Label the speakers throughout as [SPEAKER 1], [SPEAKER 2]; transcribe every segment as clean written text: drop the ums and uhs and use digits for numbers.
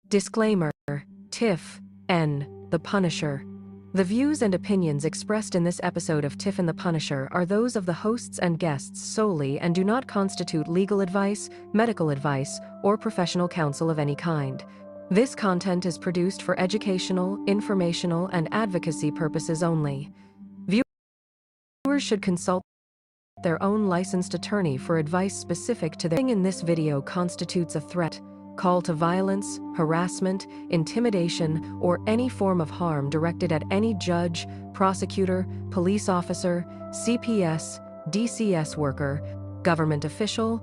[SPEAKER 1] Disclaimer: Tiff, N, the Punisher. The views and opinions expressed in this episode of Tiff and the Punisher are those of the hosts and guests solely and do not constitute legal advice, medical advice, or professional counsel of any kind. This content is produced for educational, informational, and advocacy purposes only. Viewers should consult their own licensed attorney for advice specific to their in this video constitutes a threat, call to violence, harassment, intimidation, or any form of harm directed at any judge, prosecutor, police officer, CPS, DCS worker, government official,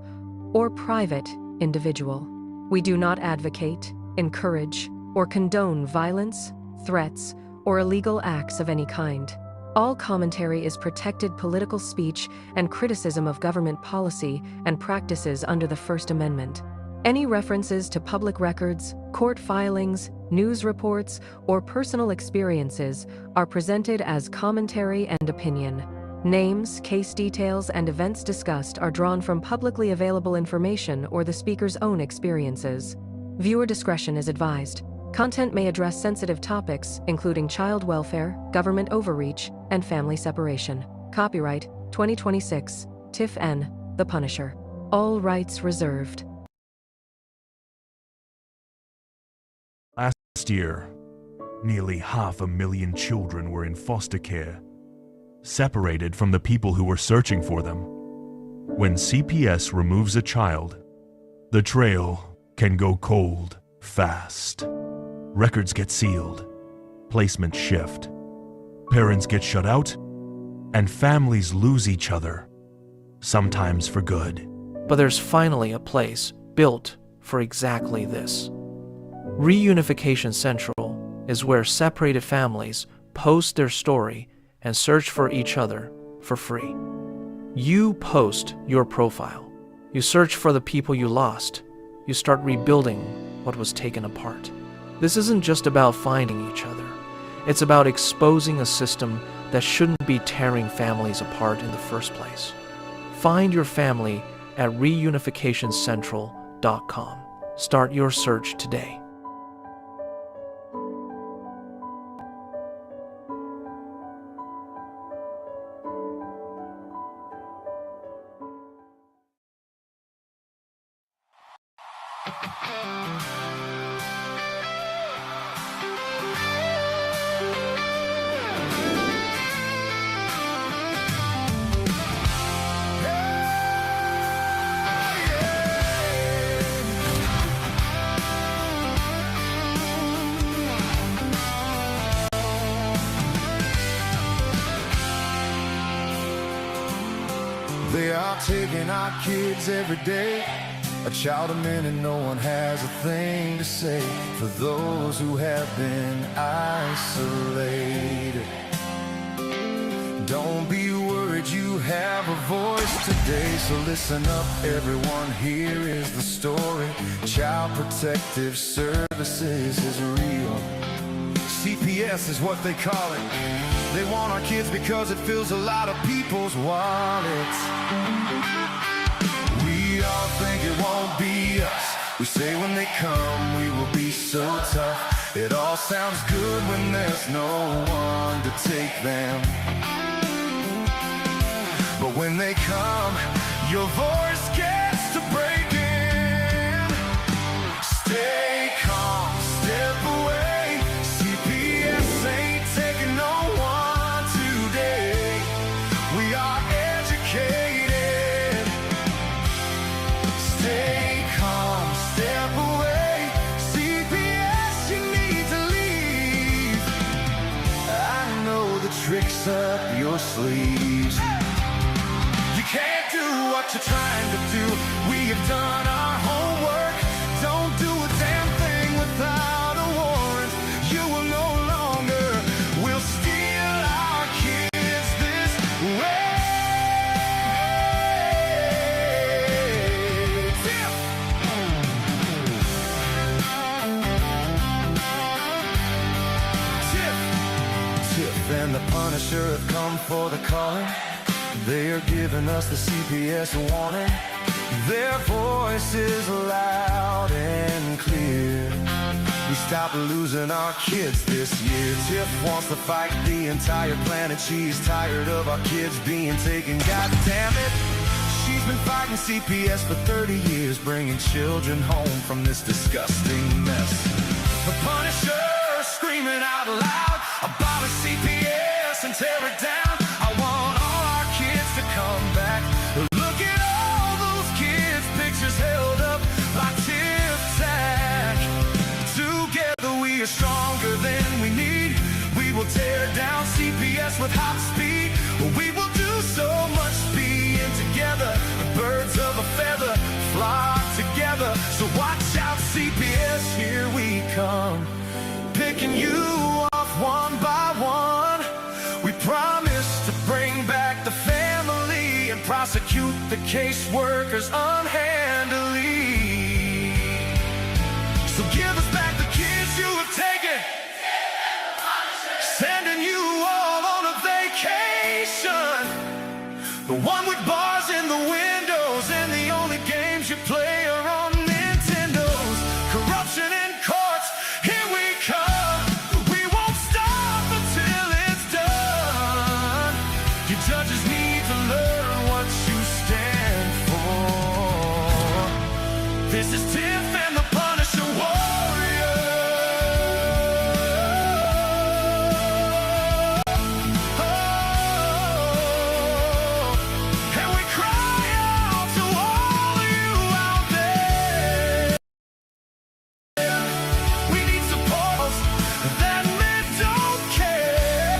[SPEAKER 1] or private individual. We do not advocate, encourage, or condone violence, threats, or illegal acts of any kind. All commentary is protected political speech and criticism of government policy and practices under the First Amendment. Any references to public records, court filings, news reports, or personal experiences are presented as commentary and opinion. Names, case details, and events discussed are drawn from publicly available information or the speaker's own experiences. Viewer discretion is advised. Content may address sensitive topics, including child welfare, government overreach, and family separation. Copyright 2026, Tiff N, The Punisher. All rights reserved.
[SPEAKER 2] Last year, nearly 500,000 children were in foster care, separated from the people who were searching for them. When CPS removes a child, the trail can go cold fast. Records get sealed, placements shift, parents get shut out, and families lose each other, sometimes for good.
[SPEAKER 3] But there's finally a place built for exactly this. Reunification Central is where separated families post their story and search for each other for free. You post your profile. You search for the people you lost. You start rebuilding what was taken apart. This isn't just about finding each other. It's about exposing a system that shouldn't be tearing families apart in the first place. Find your family at reunificationcentral.com. Start your search today.
[SPEAKER 4] They are taking our kids every day. A child a minute, no one has a thing to say for those who have been isolated. Don't be worried, you have a voice today. So listen up, everyone, here is the story. Child Protective Services is real. CPS is what they call it. They want our kids because it fills a lot of people's wallets. We all think it won't be us. We say when they come we will be so tough. It all sounds good when there's no one to take them. But when they come, your voice gets to breaking. Stay calm, step away. CPS ain't taking no one today. We are educated. Stay calm, step away. CPS, you need to leave. I know the tricks up your sleeves. You can't do what you're trying to do. We have done our homework. Don't do a damn thing without a warrant. You will no longer will steal our kids this way. Tiff and the Punisher have come for the calling. They are giving us the CPS warning. Their voice is loud and clear. stop losing our kids this year. Tiff wants to fight the entire planet. She's tired of our kids being taken. God damn it. She's been fighting CPS for 30 years, bringing children home from this disgusting mess. The Punisher screaming out loud, abolish CPS and tear it down. I want all our kids to come back. Look at all those kids' pictures held up by Tiff Tack. Together we are stronger than we need. We will tear down CPS with hot speed. We will do so much being together. Birds of a feather flock together. So watch out, CPS, here we come. Picking you off one by one. We promise to bring back the family and prosecute the caseworkers unhandily. So give us back the kids you have taken. Sending you all on a vacation. The one with bars in the windows and the only games you play are on Nintendos. Corruption in courts, here we come. We won't stop until it's done. You judges need to learn what you stand for. This is Tiff and the Punisher Warrior. And we cry out to all of you out there. We need support that men don't care.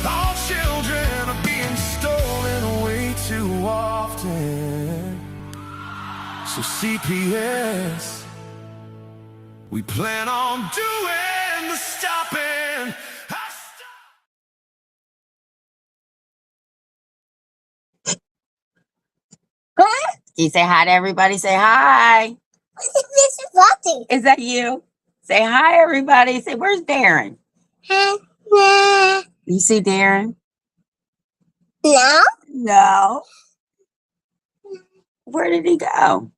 [SPEAKER 4] All children are being stolen way too often. So CPS, we plan on doing the stopping.
[SPEAKER 5] Can you say hi to everybody? Say hi.
[SPEAKER 6] This is Lottie.
[SPEAKER 5] Is that you? Say hi, everybody. Say, where's Darren?
[SPEAKER 6] No.
[SPEAKER 5] You see Darren?
[SPEAKER 6] No.
[SPEAKER 5] No. Where did he go?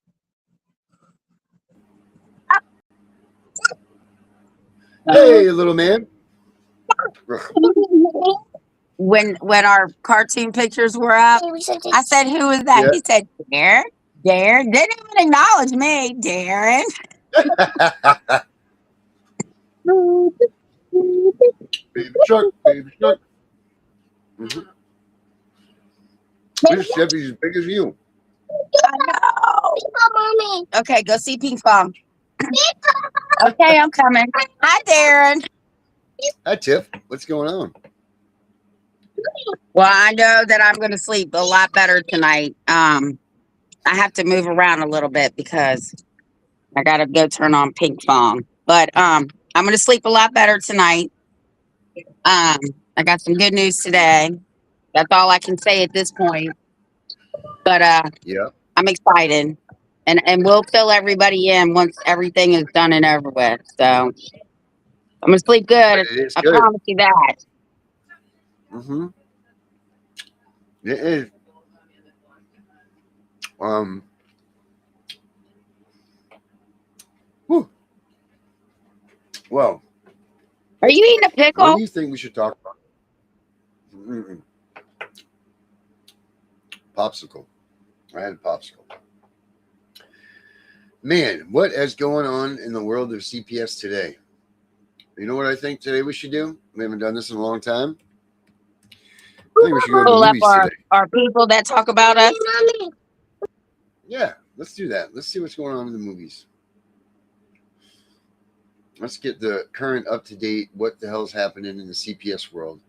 [SPEAKER 7] Hey, little man.
[SPEAKER 5] When our cartoon pictures were up, I said, who is that?
[SPEAKER 7] Yeah.
[SPEAKER 5] He said, Darren. Darren didn't even acknowledge me. Darren.
[SPEAKER 7] Baby shark, baby shark. This Chevy as big as you.
[SPEAKER 5] I know.
[SPEAKER 6] Mommy.
[SPEAKER 5] Okay, go see Pink Pong. Okay, I'm coming. Hi, Darren.
[SPEAKER 7] Hi, Tiff. What's going on?
[SPEAKER 5] Well, I know that I'm going to sleep a lot better tonight. I have to move around a little bit because I got to go turn on Pink Pong. But I'm going to sleep a lot better tonight. I got some good news today. That's all I can say at this point. But
[SPEAKER 7] Yeah.
[SPEAKER 5] I'm excited. And we'll fill everybody in once everything is done and over with. So I'm going to sleep good.
[SPEAKER 7] It is
[SPEAKER 5] I
[SPEAKER 7] good.
[SPEAKER 5] promise you that.
[SPEAKER 7] Mm-hmm. It is. Whew. Well,
[SPEAKER 5] Are you eating a
[SPEAKER 7] what
[SPEAKER 5] pickle?
[SPEAKER 7] do you think we should talk about? Mm-mm. Popsicle. I had a popsicle. Man, what is going on in the world of CPS today? You know what I think today we should do? We haven't done this in a long time. I think we should go to the
[SPEAKER 5] Pull up
[SPEAKER 7] movies today.
[SPEAKER 5] our people that talk about us.
[SPEAKER 6] Mommy.
[SPEAKER 7] Yeah, let's do that. Let's see what's going on in the movies. Let's get the current up-to-date, what the hell's happening in the CPS world.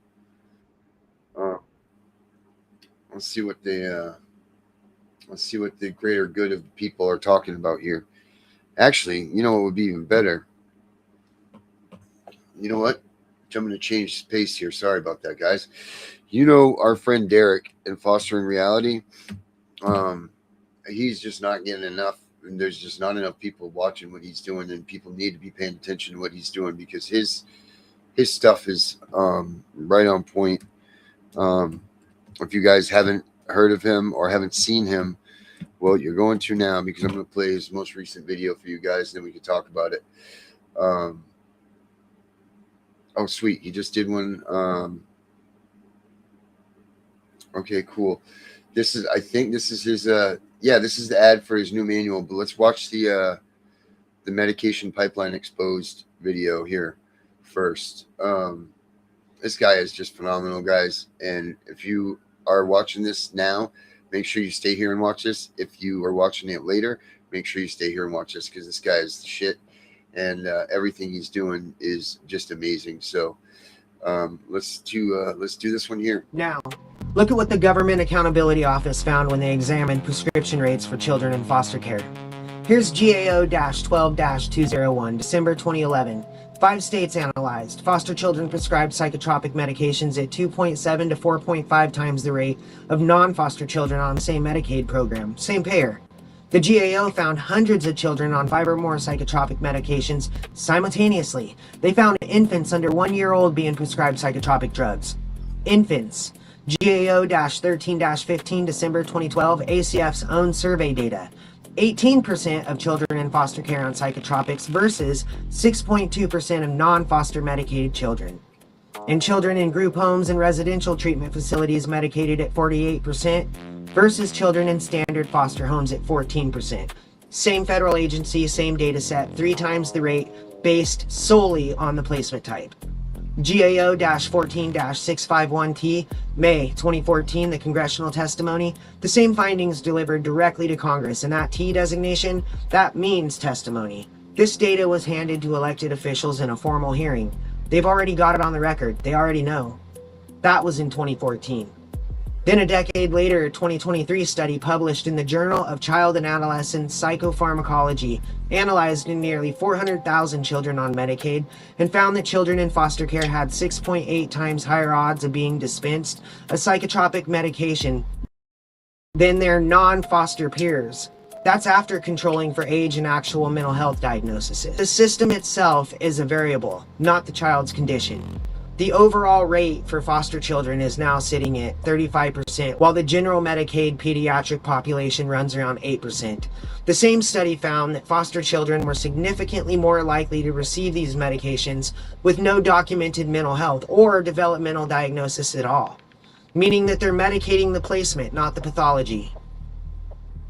[SPEAKER 7] Let's see what the greater good of the people are talking about here. Actually, you know what would be even better? You know what? I'm going to change pace here. Sorry about that, guys. You know our friend Derek in Fostering Reality? He's just not getting enough. And there's just not enough people watching what he's doing, and people need to be paying attention to what he's doing because his stuff is right on point. If you guys haven't heard of him or haven't seen him, well, you're going to now because I'm going to play his most recent video for you guys, and then we can talk about it. Oh, sweet. He just did one. Okay, cool. I think this is his, yeah, this is the ad for his new manual, but let's watch the medication pipeline exposed video here first. This guy is just phenomenal, guys. And if you are watching this now, make sure you stay here and watch this. If you are watching it later, make sure you stay here and watch this, because this guy is the shit. And everything he's doing is just amazing. So let's do this one here.
[SPEAKER 8] Now, look at what the Government Accountability Office found when they examined prescription rates for children in foster care. Here's GAO-12-201, December 2011. 5 states analyzed. Foster children prescribed psychotropic medications at 2.7 to 4.5 times the rate of non-foster children on the same Medicaid program, same payer. The GAO found hundreds of children on 5 or more psychotropic medications simultaneously. They found infants under 1 year old being prescribed psychotropic drugs. Infants. GAO-13-15, December 2012, ACF's own survey data. 18% of children in foster care on psychotropics versus 6.2% of non-foster medicated children. And children in group homes and residential treatment facilities medicated at 48% versus children in standard foster homes at 14%. Same federal agency, same data set, 3 times the rate, based solely on the placement type. GAO-14-651T, May 2014, the congressional testimony. The same findings delivered directly to Congress, and that T designation, that means testimony. This data was handed to elected officials in a formal hearing. They've already got it on the record. They already know. That was in 2014. Then a decade later, a 2023 study published in the Journal of Child and Adolescent Psychopharmacology analyzed nearly 400,000 children on Medicaid and found that children in foster care had 6.8 times higher odds of being dispensed a psychotropic medication than their non-foster peers. That's after controlling for age and actual mental health diagnoses. The system itself is a variable, not the child's condition. The overall rate for foster children is now sitting at 35%, while the general Medicaid pediatric population runs around 8%. The same study found that foster children were significantly more likely to receive these medications with no documented mental health or developmental diagnosis at all, meaning that they're medicating the placement, not the pathology.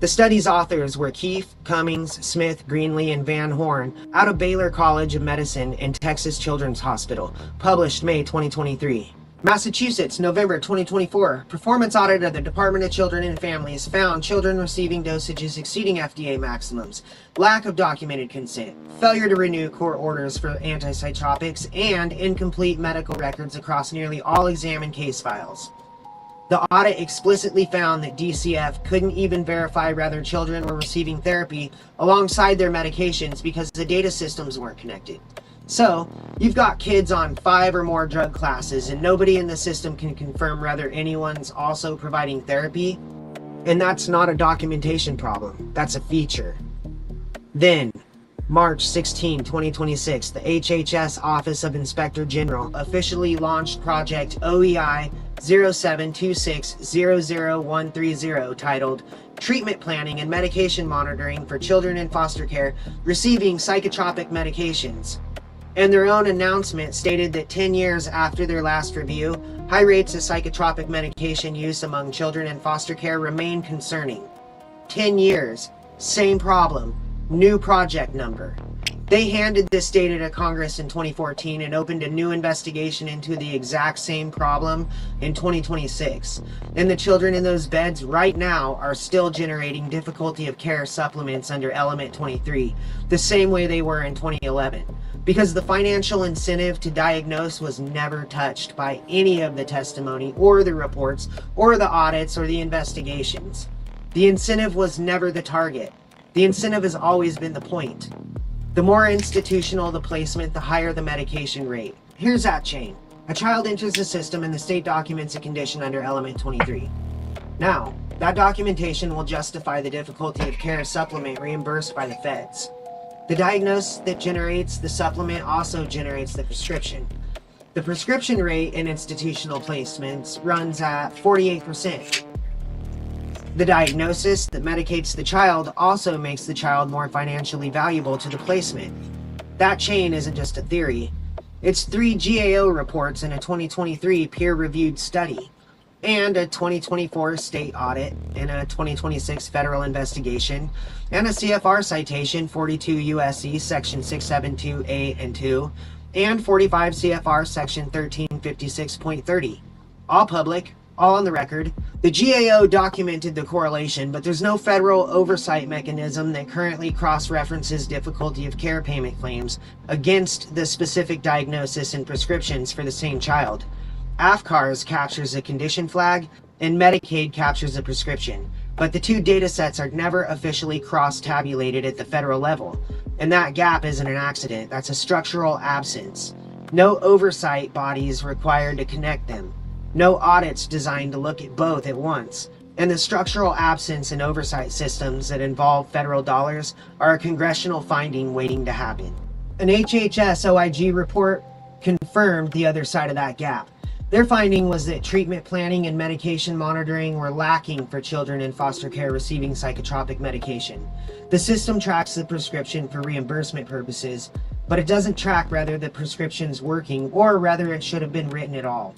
[SPEAKER 8] The study's authors were Keefe, Cummings, Smith, Greenlee, and Van Horn out of Baylor College of Medicine and Texas Children's Hospital, published May 2023. Massachusetts, November 2024. Performance audit of the Department of Children and Families found children receiving dosages exceeding FDA maximums, lack of documented consent, failure to renew court orders for antipsychotics, and incomplete medical records across nearly all examined case files. The audit explicitly found that DCF couldn't even verify whether children were receiving therapy alongside their medications because the data systems weren't connected. So, you've got kids on 5 or more drug classes and nobody in the system can confirm whether anyone's also providing therapy. And that's not a documentation problem, that's a feature. Then, March 16, 2026, the HHS Office of Inspector General officially launched Project OEI 072600130 titled Treatment Planning and Medication Monitoring for Children in Foster Care Receiving Psychotropic Medications. And their own announcement stated that 10 years after their last review, high rates of psychotropic medication use among children in foster care remain concerning. 10 years, same problem, new project number. They handed this data to Congress in 2014 and opened a new investigation into the exact same problem in 2026. And the children in those beds right now are still generating difficulty of care supplements under Element 23, the same way they were in 2011. Because the financial incentive to diagnose was never touched by any of the testimony or the reports or the audits or the investigations. The incentive was never the target. The incentive has always been the point. The more institutional the placement, the higher the medication rate. Here's that chain. A child enters the system and the state documents a condition under Element 23. Now, that documentation will justify the difficulty of care supplement reimbursed by the feds. The diagnosis that generates the supplement also generates the prescription. The prescription rate in institutional placements runs at 48%. The diagnosis that medicates the child also makes the child more financially valuable to the placement. That chain isn't just a theory, It's 3 GAO reports in a 2023 peer-reviewed study, and a 2024 state audit and a 2026 federal investigation, and a CFR citation 42 USC section 672A and 2, and 45 CFR section 1356.30. All public, all on the record. The GAO documented the correlation, but there's no federal oversight mechanism that currently cross-references difficulty of care payment claims against the specific diagnosis and prescriptions for the same child. AFCARS captures a condition flag, and Medicaid captures a prescription, but the two data sets are never officially cross-tabulated at the federal level, and that gap isn't an accident. That's a structural absence. No oversight bodies required to connect them. No audits designed to look at both at once. And the structural absence in oversight systems that involve federal dollars are a congressional finding waiting to happen. An HHS OIG report confirmed the other side of that gap. Their finding was that treatment planning and medication monitoring were lacking for children in foster care receiving psychotropic medication. The system tracks the prescription for reimbursement purposes, but it doesn't track whether the prescription's working or whether it should have been written at all.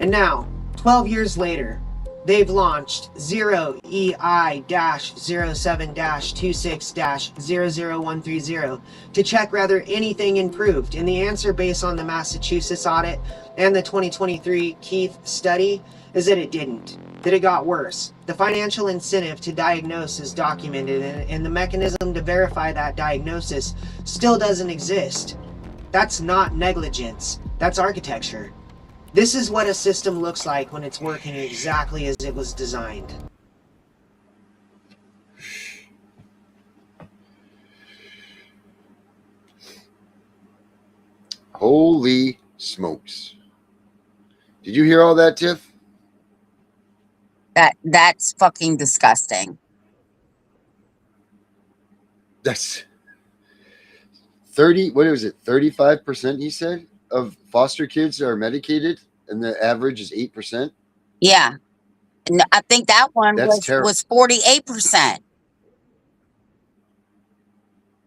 [SPEAKER 8] And now, 12 years later, they've launched 0EI-07-26-00130 to check whether anything improved. And the answer, based on the Massachusetts audit and the 2023 Keith study, is that it didn't, that it got worse. The financial incentive to diagnose is documented, and the mechanism to verify that diagnosis still doesn't exist. That's not negligence, that's architecture. This is what a system looks like when it's working exactly as it was designed.
[SPEAKER 7] Holy smokes. Did you hear all that, Tiff?
[SPEAKER 5] That's fucking disgusting.
[SPEAKER 7] That's 30, what was it? 35% he said of foster kids are medicated, and the average is 8%.
[SPEAKER 5] Yeah. And I think that one was 48%.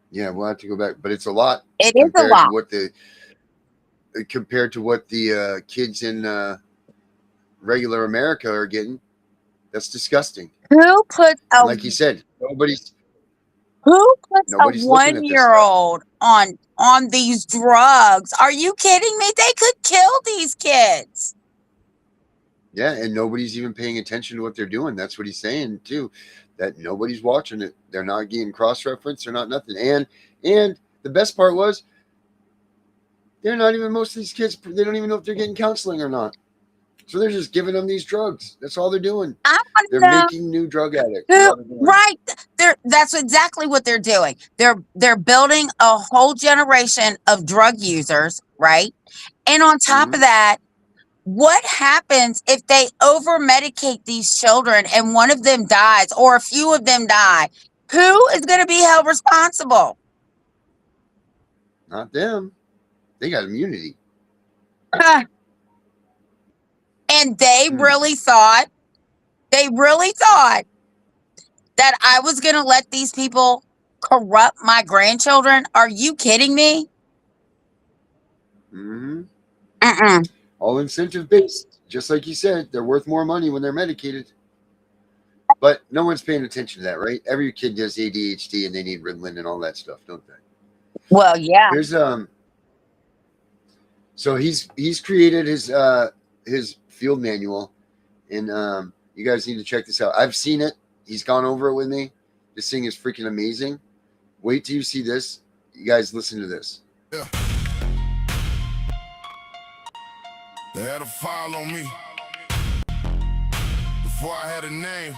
[SPEAKER 7] Yeah, we'll have to go back, but it's a lot.
[SPEAKER 5] It is a lot.
[SPEAKER 7] Compared to what the kids in regular America are getting. That's disgusting.
[SPEAKER 5] Who puts
[SPEAKER 7] like you said, Who puts
[SPEAKER 5] a 1-year-old on these drugs? Are you kidding me? They could kill these kids.
[SPEAKER 7] Yeah, and nobody's even paying attention to what they're doing. That's what he's saying too. That nobody's watching it. They're not getting cross-referenced. They're not nothing. And the best part was, they're not even, most of these kids, they don't even know if they're getting counseling or not. So they're just giving them these drugs. That's all they're doing. They're making new drug addicts.
[SPEAKER 5] Right. That's exactly what they're doing. They're building a whole generation of drug users, right? And on top of that, what happens if they over-medicate these children and one of them dies or a few of them die? Who is going to be held responsible?
[SPEAKER 7] Not them. They got immunity.
[SPEAKER 5] And they really thought that I was going to let these people corrupt my grandchildren? Are you kidding me?
[SPEAKER 7] All incentive based. Just like you said, they're worth more money when they're medicated. But no one's paying attention to that, right? Every kid does ADHD and they need Ritalin and all that stuff, don't they?
[SPEAKER 5] Well, yeah.
[SPEAKER 7] Here's so he's created his field manual, and you guys need to check this out. I've seen it. He's gone over it with me. This thing is freaking amazing. Wait till you see this. You guys listen to this.
[SPEAKER 4] Yeah. They had a file on me before I had a name.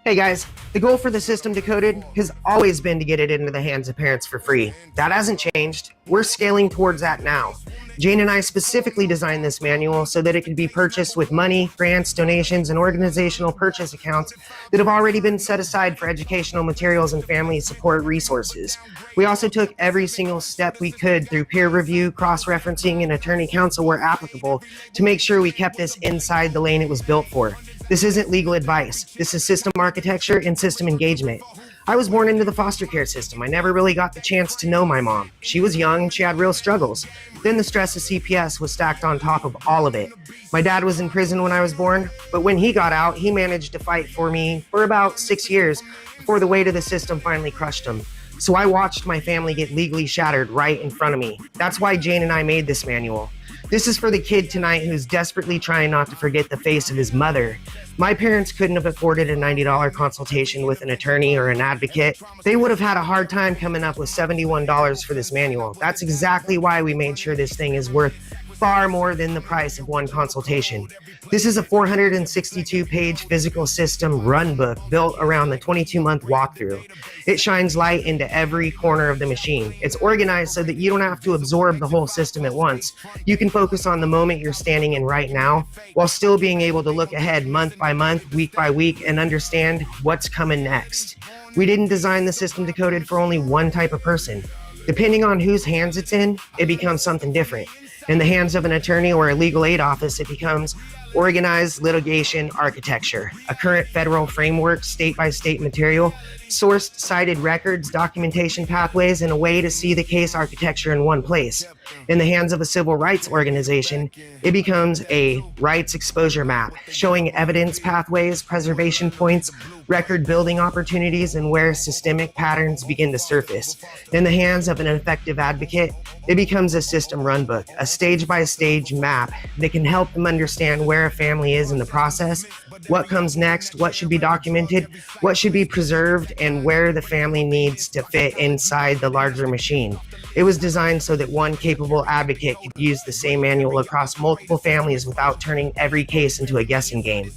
[SPEAKER 8] Hey guys, the goal for the System Decoded has always been to get it into the hands of parents for free. That hasn't changed. We're scaling towards that now. Jane and I specifically designed this manual so that it could be purchased with money, grants, donations, and organizational purchase accounts that have already been set aside for educational materials and family support resources. We also took every single step we could through peer review, cross-referencing, and attorney counsel where applicable to make sure we kept this inside the lane it was built for. This isn't legal advice. This is system architecture and system engagement. I was born into the foster care system. I never really got the chance to know my mom. She was young and she had real struggles. Then the stress of CPS was stacked on top of all of it. My dad was in prison when I was born, but when he got out, he managed to fight for me for about 6 years before the weight of the system finally crushed him. So I watched my family get legally shattered right in front of me. That's why Jane and I made this manual. This is for the kid tonight who's desperately trying not to forget the face of his mother. My parents couldn't have afforded a $90 consultation with an attorney or an advocate. They would have had a hard time coming up with $71 for this manual. That's exactly why we made sure this thing is worth far more than the price of one consultation. This is a 462-page physical system run book built around the 22-month walkthrough. It shines light into every corner of the machine. It's organized so that you don't have to absorb the whole system at once. You can focus on the moment you're standing in right now while still being able to look ahead month by month, week by week, and understand what's coming next. We didn't design the system decoded for only one type of person. Depending on whose hands it's in, it becomes something different. In the hands of an attorney or a legal aid office, it becomes organized litigation architecture, a current federal framework, state-by-state material, sourced cited records, documentation pathways, and a way to see the case architecture in one place. In the hands of a civil rights organization, it becomes a rights exposure map, showing evidence pathways, preservation points, record building opportunities, and where systemic patterns begin to surface. In the hands of an effective advocate, it becomes a system run book, a stage-by-stage map that can help them understand where a family is in the process, what comes next, what should be documented, what should be preserved, and where the family needs to fit inside the larger machine. It was designed so that one capable advocate could use the same manual across multiple families without turning every case into a guessing game.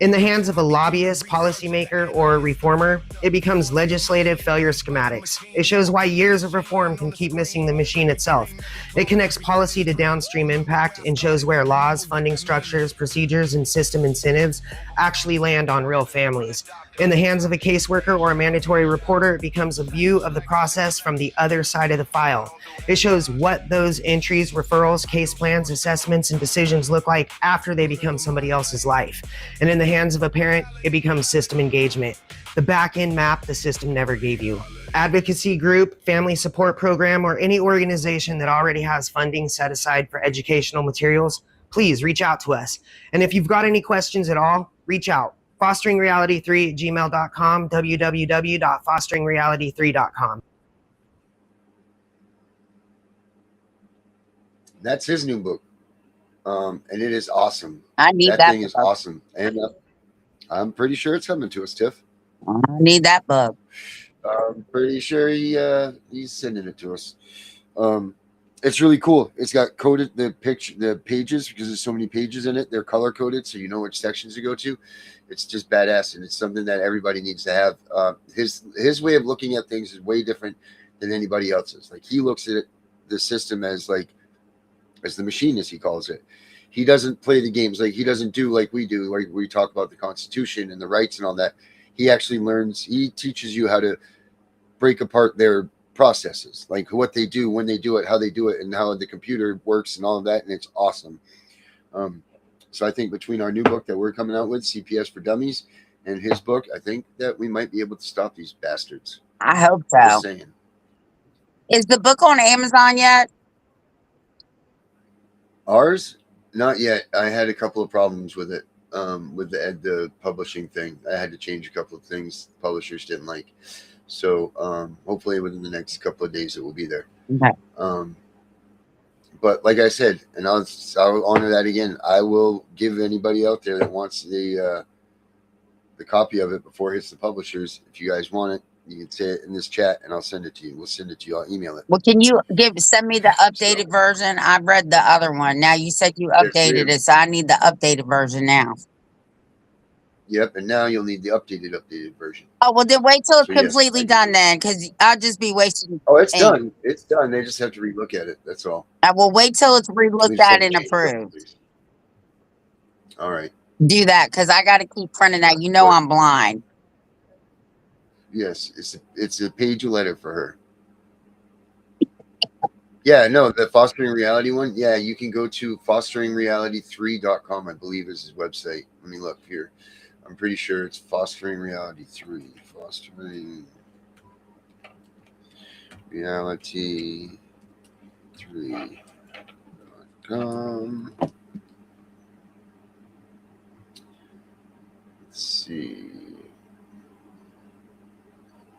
[SPEAKER 8] In the hands of a lobbyist, policymaker, or reformer, it becomes legislative failure schematics. It shows why years of reform can keep missing the machine itself. It connects policy to downstream impact and shows where laws, funding structures, procedures, and system incentives actually land on real families. In the hands of a caseworker or a mandatory reporter, it becomes a view of the process from the other side of the file. It shows what those entries, referrals, case plans, assessments, and decisions look like after they become somebody else's life. And in the hands of a parent, it becomes system engagement, the back-end map the system never gave you. Advocacy group, family support program, or any organization that already has funding set aside for educational materials, please reach out to us. And if you've got any questions at all, reach out. fosteringreality3@gmail.com, www.fosteringreality3.com.
[SPEAKER 7] That's his new book. And it is awesome.
[SPEAKER 5] I need that
[SPEAKER 7] thing
[SPEAKER 5] book.
[SPEAKER 7] is awesome. And I'm pretty sure it's coming to us, Tiff.
[SPEAKER 5] I need that book.
[SPEAKER 7] I'm pretty sure he's sending it to us. It's really cool. It's got coded the pages, because there's so many pages in it. They're color coded, so you know which sections to go to. It's just badass, and it's something that everybody needs to have. His way of looking at things is way different than anybody else's. Like, he looks at the system as the machine, as he calls it. He doesn't play the games. Like, he doesn't do like we do, like we talk about the Constitution and the rights and all that. He actually he teaches you how to break apart their processes, like what they do, when they do it, how they do it, and how the computer works and all of that. And it's awesome. So I think between our new book that we're coming out with, CPS for Dummies, and his book, I think that we might be able to stop these bastards.
[SPEAKER 5] I hope so.
[SPEAKER 7] Just saying.
[SPEAKER 5] Is the book on Amazon yet?
[SPEAKER 7] Ours? Not yet. I had a couple of problems with it, with the publishing thing. I had to change a couple of things publishers didn't like. So hopefully within the next couple of days it will be there.
[SPEAKER 5] Okay.
[SPEAKER 7] But like I said, and I'll honor that again, I will give anybody out there that wants the copy of it before it hits the publishers. If you guys want it, you can say it in this chat and I'll send it to you. We'll send it to you. I'll email it.
[SPEAKER 5] Well, can you send me the updated version? I've read the other one. Now you said you updated it, so I need the updated version now.
[SPEAKER 7] Yep, and now you'll need the updated version.
[SPEAKER 5] Oh, well, then wait till it's
[SPEAKER 7] So, yes,
[SPEAKER 5] completely done then, because I'll just be wasting.
[SPEAKER 7] Oh, it's done. It's done. They just have to relook at it. That's all.
[SPEAKER 5] I will wait till it's relooked at and approved.
[SPEAKER 7] All right.
[SPEAKER 5] Do that, because I got to keep printing that. You know I'm blind.
[SPEAKER 7] Yes, it's a page letter for her. Yeah, no, the Fostering Reality one. Yeah, you can go to fosteringreality3.com, I believe is his website. Let me look here. I'm pretty sure it's Fostering Reality 3. Fostering reality3.com. Let's see.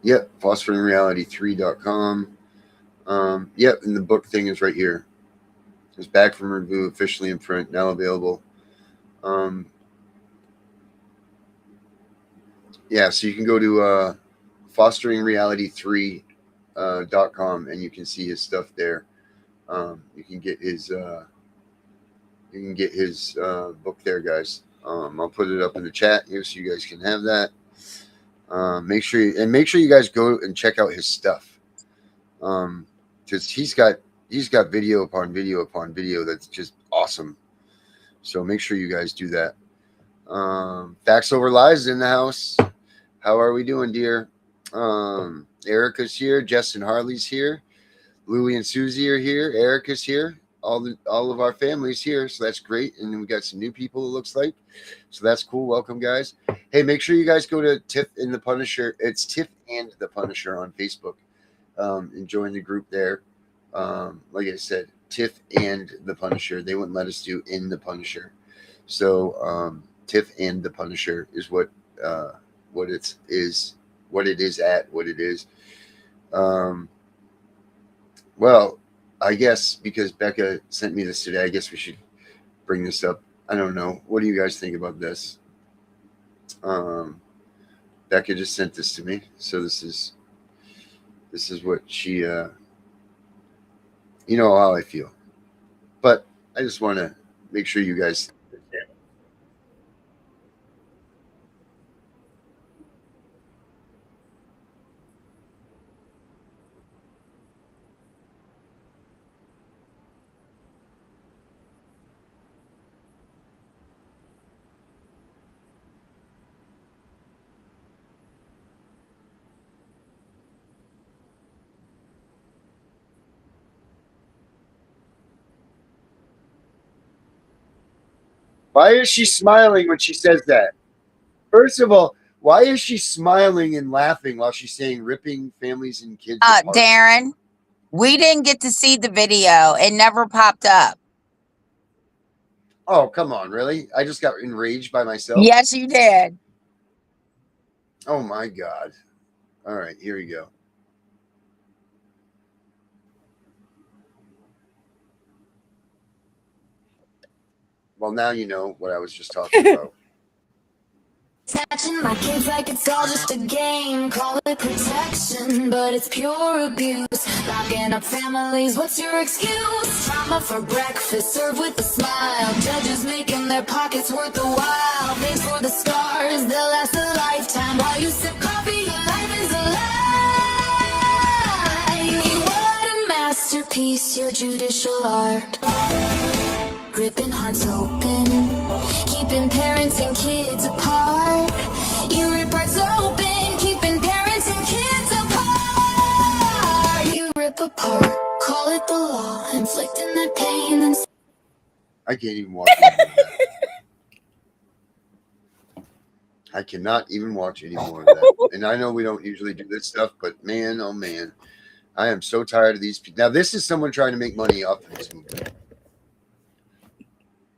[SPEAKER 7] Yep, fosterinreality3.com. Yep, and the book thing is right here. It's back from review, officially in print, now available. Yeah, so you can go to fosterinreality3.com and you can see his stuff there. You can get his book there, guys. I'll put it up in the chat here so you guys can have that. Make sure you guys go and check out his stuff. Because he's got video upon video upon video that's just awesome. So make sure you guys do that. Facts Over Lies in the house. How are we doing, dear? Erica's here. Jess and Harley's here. Louie and Susie are here. Erica's here. All of our family's here, so that's great. And then we got some new people, it looks like. So that's cool. Welcome, guys. Hey, make sure you guys go to Tiff and the Punisher. It's Tiff and the Punisher on Facebook. And join the group there. Like I said, Tiff and the Punisher. They wouldn't let us do in the Punisher. So Tiff and the Punisher is what it is. Well, I guess because Becca sent me this today, I guess we should bring this up. I don't know. What do you guys think about this? Becca just sent this to me. So this is what she, you know how I feel. But I just want to make sure you guys. Why is she smiling when she says that? First of all, why is she smiling and laughing while she's saying ripping families and kids apart?
[SPEAKER 5] Darren, we didn't get to see the video. It never popped up.
[SPEAKER 7] Oh, come on, really? I just got enraged by myself?
[SPEAKER 5] Yes, you did.
[SPEAKER 7] Oh, my God. All right, here we go. Well, now you know what I was just talking about.
[SPEAKER 9] Touching my kids like it's all just a game. Call it protection, but it's pure abuse. Locking up families, what's your excuse? Trauma for breakfast, served with a smile. Judges making their pockets worth the while. Thanks for the scars, they'll last a lifetime. While you sip coffee, your life is a lie. What a masterpiece, your judicial art. Ripping hearts open, keeping parents and kids apart. You rip hearts open, keeping parents and kids apart. You rip apart, call it the law, inflicting that pain and
[SPEAKER 7] I can't even watch any more of that. I cannot even watch any more of that. And I know we don't usually do this stuff, but man, oh man, I am so tired of these people. Now, this is someone trying to make money off of this movie.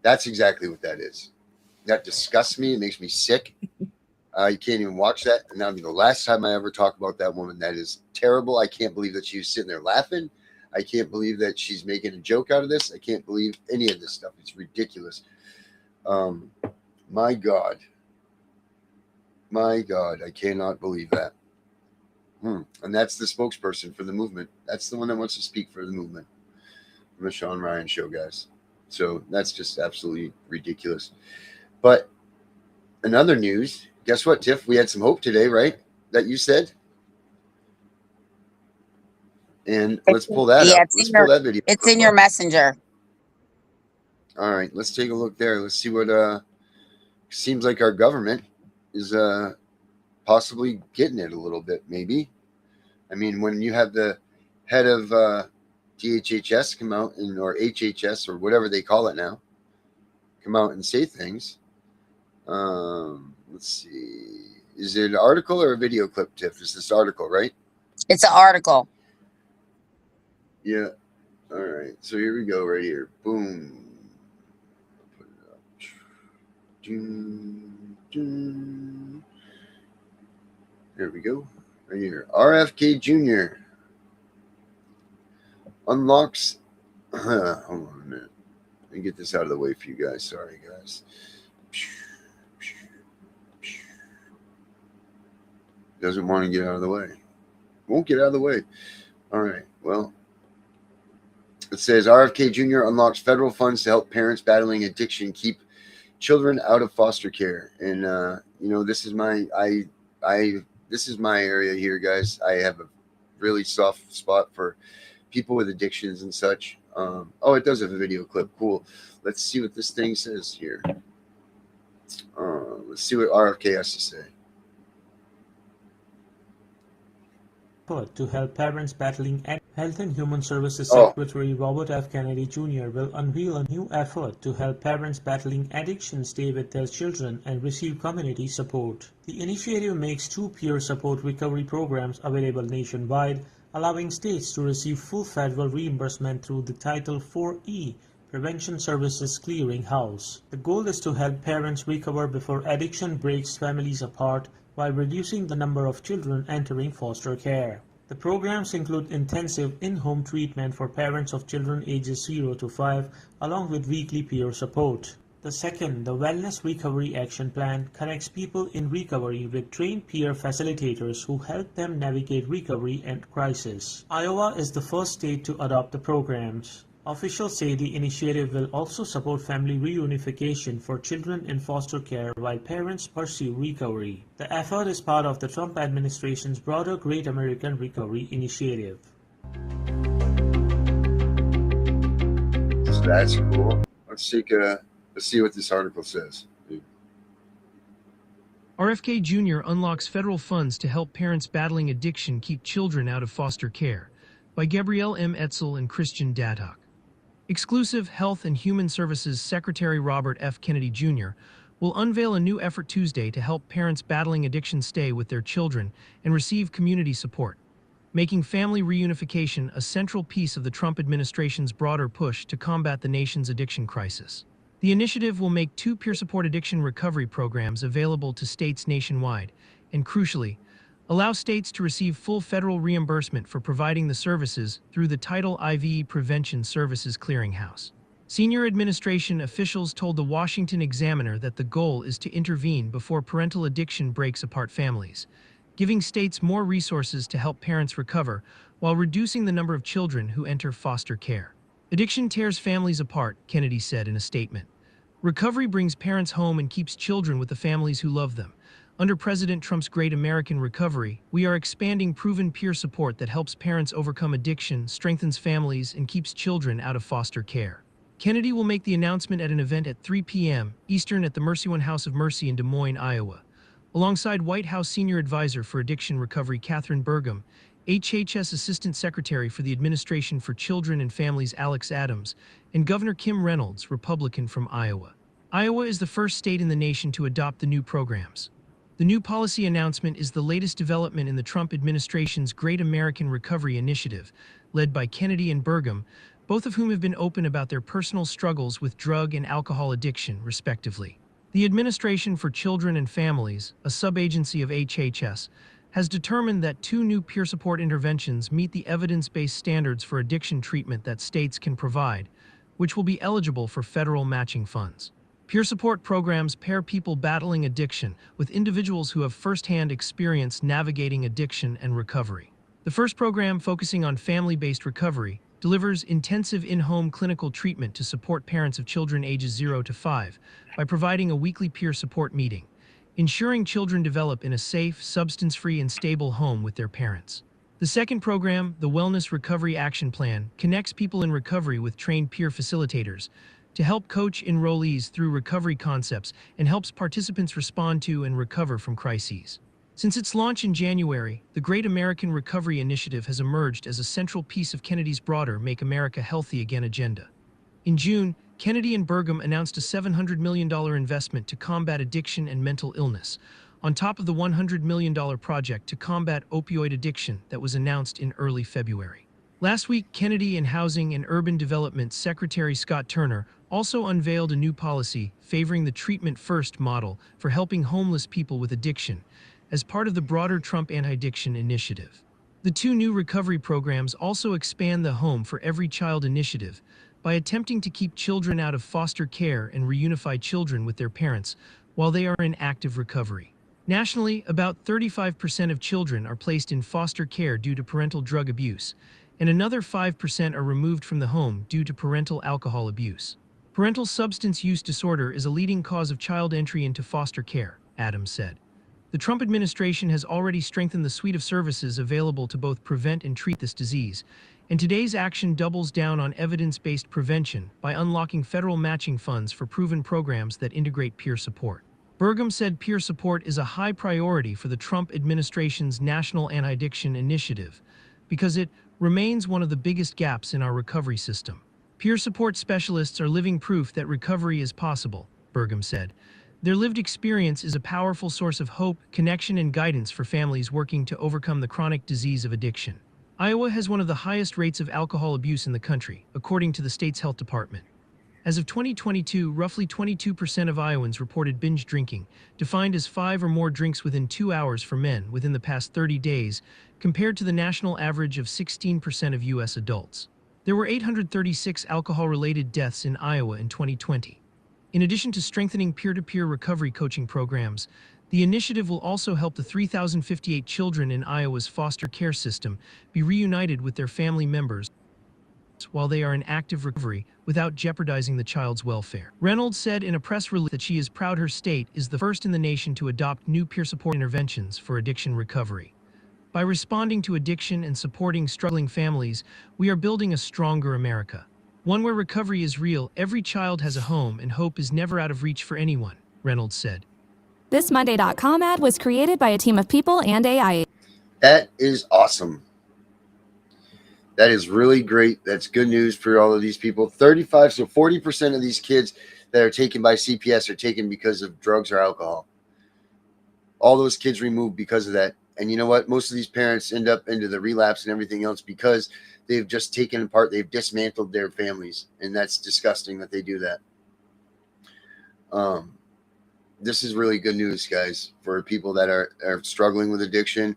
[SPEAKER 7] That's exactly what that is. That disgusts me. It makes me sick. You can't even watch that. And that'll be the last time I ever talk about that woman. That is terrible. I can't believe that she was sitting there laughing. I can't believe that she's making a joke out of this. I can't believe any of this stuff. It's ridiculous. My God. My God. I cannot believe that. And that's the spokesperson for the movement. That's the one that wants to speak for the movement. From the Sean Ryan Show, guys. So that's just absolutely ridiculous. But in other news, guess what, Tiff? We had some hope today, right? That you said. And let's pull that up. Let's pull that video.
[SPEAKER 5] It's in your messenger.
[SPEAKER 7] All right, let's take a look there. Let's see what seems like our government is possibly getting it a little bit, maybe. I mean, when you have the head of DHHS come out or HHS or whatever they call it now, come out and say things. Let's see. Is it an article or a video clip, Tiff? It's this article, right?
[SPEAKER 5] It's an article.
[SPEAKER 7] Yeah. All right. So here we go right here. Boom. Put it up. Dun, dun. There we go. Right here. RFK Jr. unlocks. Hold on a minute. Let me get this out of the way for you guys. Sorry, guys. Doesn't want to get out of the way. Won't get out of the way. All right. Well, it says RFK Jr. unlocks federal funds to help parents battling addiction keep children out of foster care. And you know, this is my this is my area here, guys. I have a really soft spot for people with addictions and such. Oh, it does have a video clip. Cool. Let's see what this thing says here. Let's see what RFK has to say.
[SPEAKER 10] To help parents battling Health and Human Services Secretary Robert F. Kennedy Jr. will unveil a new effort to help parents battling addiction stay with their children and receive community support. The initiative makes 2 peer support recovery programs available nationwide, allowing states to receive full federal reimbursement through the Title 4E Prevention Services Clearinghouse. The goal is to help parents recover before addiction breaks families apart while reducing the number of children entering foster care. The programs include intensive in-home treatment for parents of children ages 0 to 5, along with weekly peer support. The second, the Wellness Recovery Action Plan, connects people in recovery with trained peer facilitators who help them navigate recovery and crisis. Iowa is the first state to adopt the programs. Officials say the initiative will also support family reunification for children in foster care while parents pursue recovery. The effort is part of the Trump administration's broader Great American Recovery Initiative.
[SPEAKER 7] So that's cool. Let's see what this article says.
[SPEAKER 11] RFK Jr. unlocks federal funds to help parents battling addiction keep children out of foster care, by Gabrielle M. Etzel and Christian Dadhock. Exclusive Health and Human Services Secretary Robert F. Kennedy Jr. will unveil a new effort Tuesday to help parents battling addiction stay with their children and receive community support, making family reunification a central piece of the Trump administration's broader push to combat the nation's addiction crisis. The initiative will make 2 peer support addiction recovery programs available to states nationwide, and crucially, allow states to receive full federal reimbursement for providing the services through the Title IV Prevention Services Clearinghouse. Senior administration officials told the Washington Examiner that the goal is to intervene before parental addiction breaks apart families, giving states more resources to help parents recover while reducing the number of children who enter foster care. Addiction tears families apart, Kennedy said in a statement. Recovery brings parents home and keeps children with the families who love them. Under President Trump's Great American Recovery, we are expanding proven peer support that helps parents overcome addiction, strengthens families, and keeps children out of foster care. Kennedy will make the announcement at an event at 3 p.m. Eastern at the Mercy One House of Mercy in Des Moines, Iowa. Alongside White House Senior Advisor for Addiction Recovery Catherine Burgum, HHS Assistant Secretary for the Administration for Children and Families Alex Adams, and Governor Kim Reynolds, Republican from Iowa. Iowa is the first state in the nation to adopt the new programs. The new policy announcement is the latest development in the Trump administration's Great American Recovery Initiative, led by Kennedy and Burgum, both of whom have been open about their personal struggles with drug and alcohol addiction, respectively. The Administration for Children and Families, a sub-agency of HHS, has determined that 2 new peer support interventions meet the evidence-based standards for addiction treatment that states can provide, which will be eligible for federal matching funds. Peer support programs pair people battling addiction with individuals who have firsthand experience navigating addiction and recovery. The first program, focusing on family-based recovery, delivers intensive in-home clinical treatment to support parents of children ages 0 to 5 by providing a weekly peer support meeting, ensuring children develop in a safe, substance-free, and stable home with their parents. The second program, the Wellness Recovery Action Plan, connects people in recovery with trained peer facilitators to help coach enrollees through recovery concepts and helps participants respond to and recover from crises. Since its launch in January, the Great American Recovery Initiative has emerged as a central piece of Kennedy's broader Make America Healthy Again agenda. In June, Kennedy and Burgum announced a $700 million investment to combat addiction and mental illness, on top of the $100 million project to combat opioid addiction that was announced in early February. Last week, Kennedy and Housing and Urban Development Secretary Scott Turner also unveiled a new policy favoring the treatment-first model for helping homeless people with addiction as part of the broader Trump anti-addiction initiative. The two new recovery programs also expand the Home for Every Child initiative by attempting to keep children out of foster care and reunify children with their parents while they are in active recovery. Nationally, about 35% of children are placed in foster care due to parental drug abuse, and another 5% are removed from the home due to parental alcohol abuse. Parental substance use disorder is a leading cause of child entry into foster care, Adams said. The Trump administration has already strengthened the suite of services available to both prevent and treat this disease, and today's action doubles down on evidence-based prevention by unlocking federal matching funds for proven programs that integrate peer support. Burgum said peer support is a high priority for the Trump administration's National Anti-Addiction Initiative because it remains one of the biggest gaps in our recovery system. Peer support specialists are living proof that recovery is possible, Burgum said. Their lived experience is a powerful source of hope, connection, and guidance for families working to overcome the chronic disease of addiction. Iowa has one of the highest rates of alcohol abuse in the country, according to the state's health department. As of 2022, roughly 22% of Iowans reported binge drinking, defined as 5 or more drinks within 2 hours for men within the past 30 days, compared to the national average of 16% of U.S. adults. There were 836 alcohol-related deaths in Iowa in 2020. In addition to strengthening peer-to-peer recovery coaching programs, the initiative will also help the 3,058 children in Iowa's foster care system be reunited with their family members while they are in active recovery without jeopardizing the child's welfare. Reynolds said in a press release that she is proud her state is the first in the nation to adopt new peer support interventions for addiction recovery. By responding to addiction and supporting struggling families, we are building a stronger America. One where recovery is real, every child has a home, and hope is never out of reach for anyone, Reynolds said.
[SPEAKER 12] This Monday.com ad was created by a team of people and AI.
[SPEAKER 7] That is awesome. That is really great. That's good news for all of these people. 40% of these kids that are taken by CPS are taken because of drugs or alcohol. All those kids removed because of that. And you know what? Most of these parents end up into the relapse and everything else because they've just taken apart, they've dismantled their families. And that's disgusting that they do that. This is really good news, guys, for people that are struggling with addiction.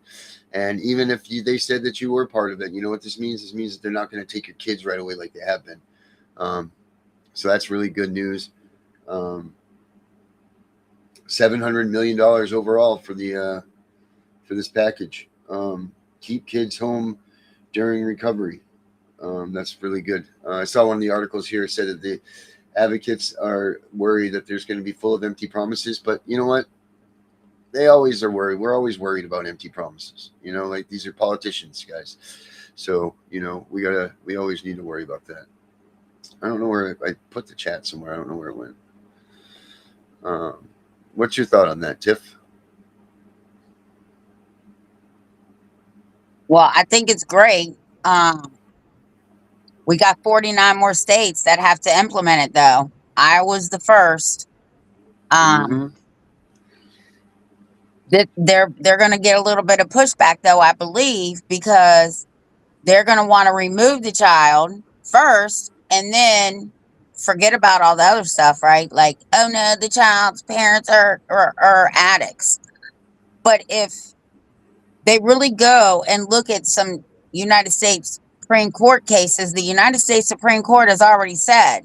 [SPEAKER 7] And even if they said that you were part of it, you know what this means? This means that they're not going to take your kids right away like they have been. So that's really good news. $700 million overall for the for this package. Keep kids home during recovery. That's really good. I saw one of the articles here said that the advocates are worried that there's going to be full of empty promises, but you know what? They always are worried. We're always worried about empty promises. You know, like these are politicians, guys. So, you know, we always need to worry about that. I don't know where I put the chat somewhere. I don't know where it went. What's your thought on that, Tiff?
[SPEAKER 5] Well, I think it's great. We got 49 more states that have to implement it, though. Iowa's the first. They're going to get a little bit of pushback, though, I believe, because they're going to want to remove the child first and then forget about all the other stuff, right? Like, oh no, the child's parents are addicts. But if they really go and look at some United States Supreme Court cases, the United States Supreme Court has already said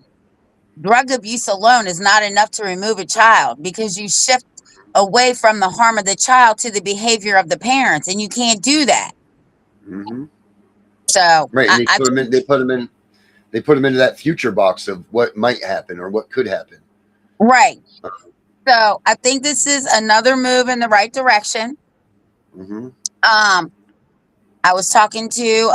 [SPEAKER 5] drug abuse alone is not enough to remove a child because you shift away from the harm of the child to the behavior of the parents, and you can't do that. So
[SPEAKER 7] right, and they put them into that future box of what might happen or what could happen.
[SPEAKER 5] Right. So I think this is another move in the right direction. I was talking to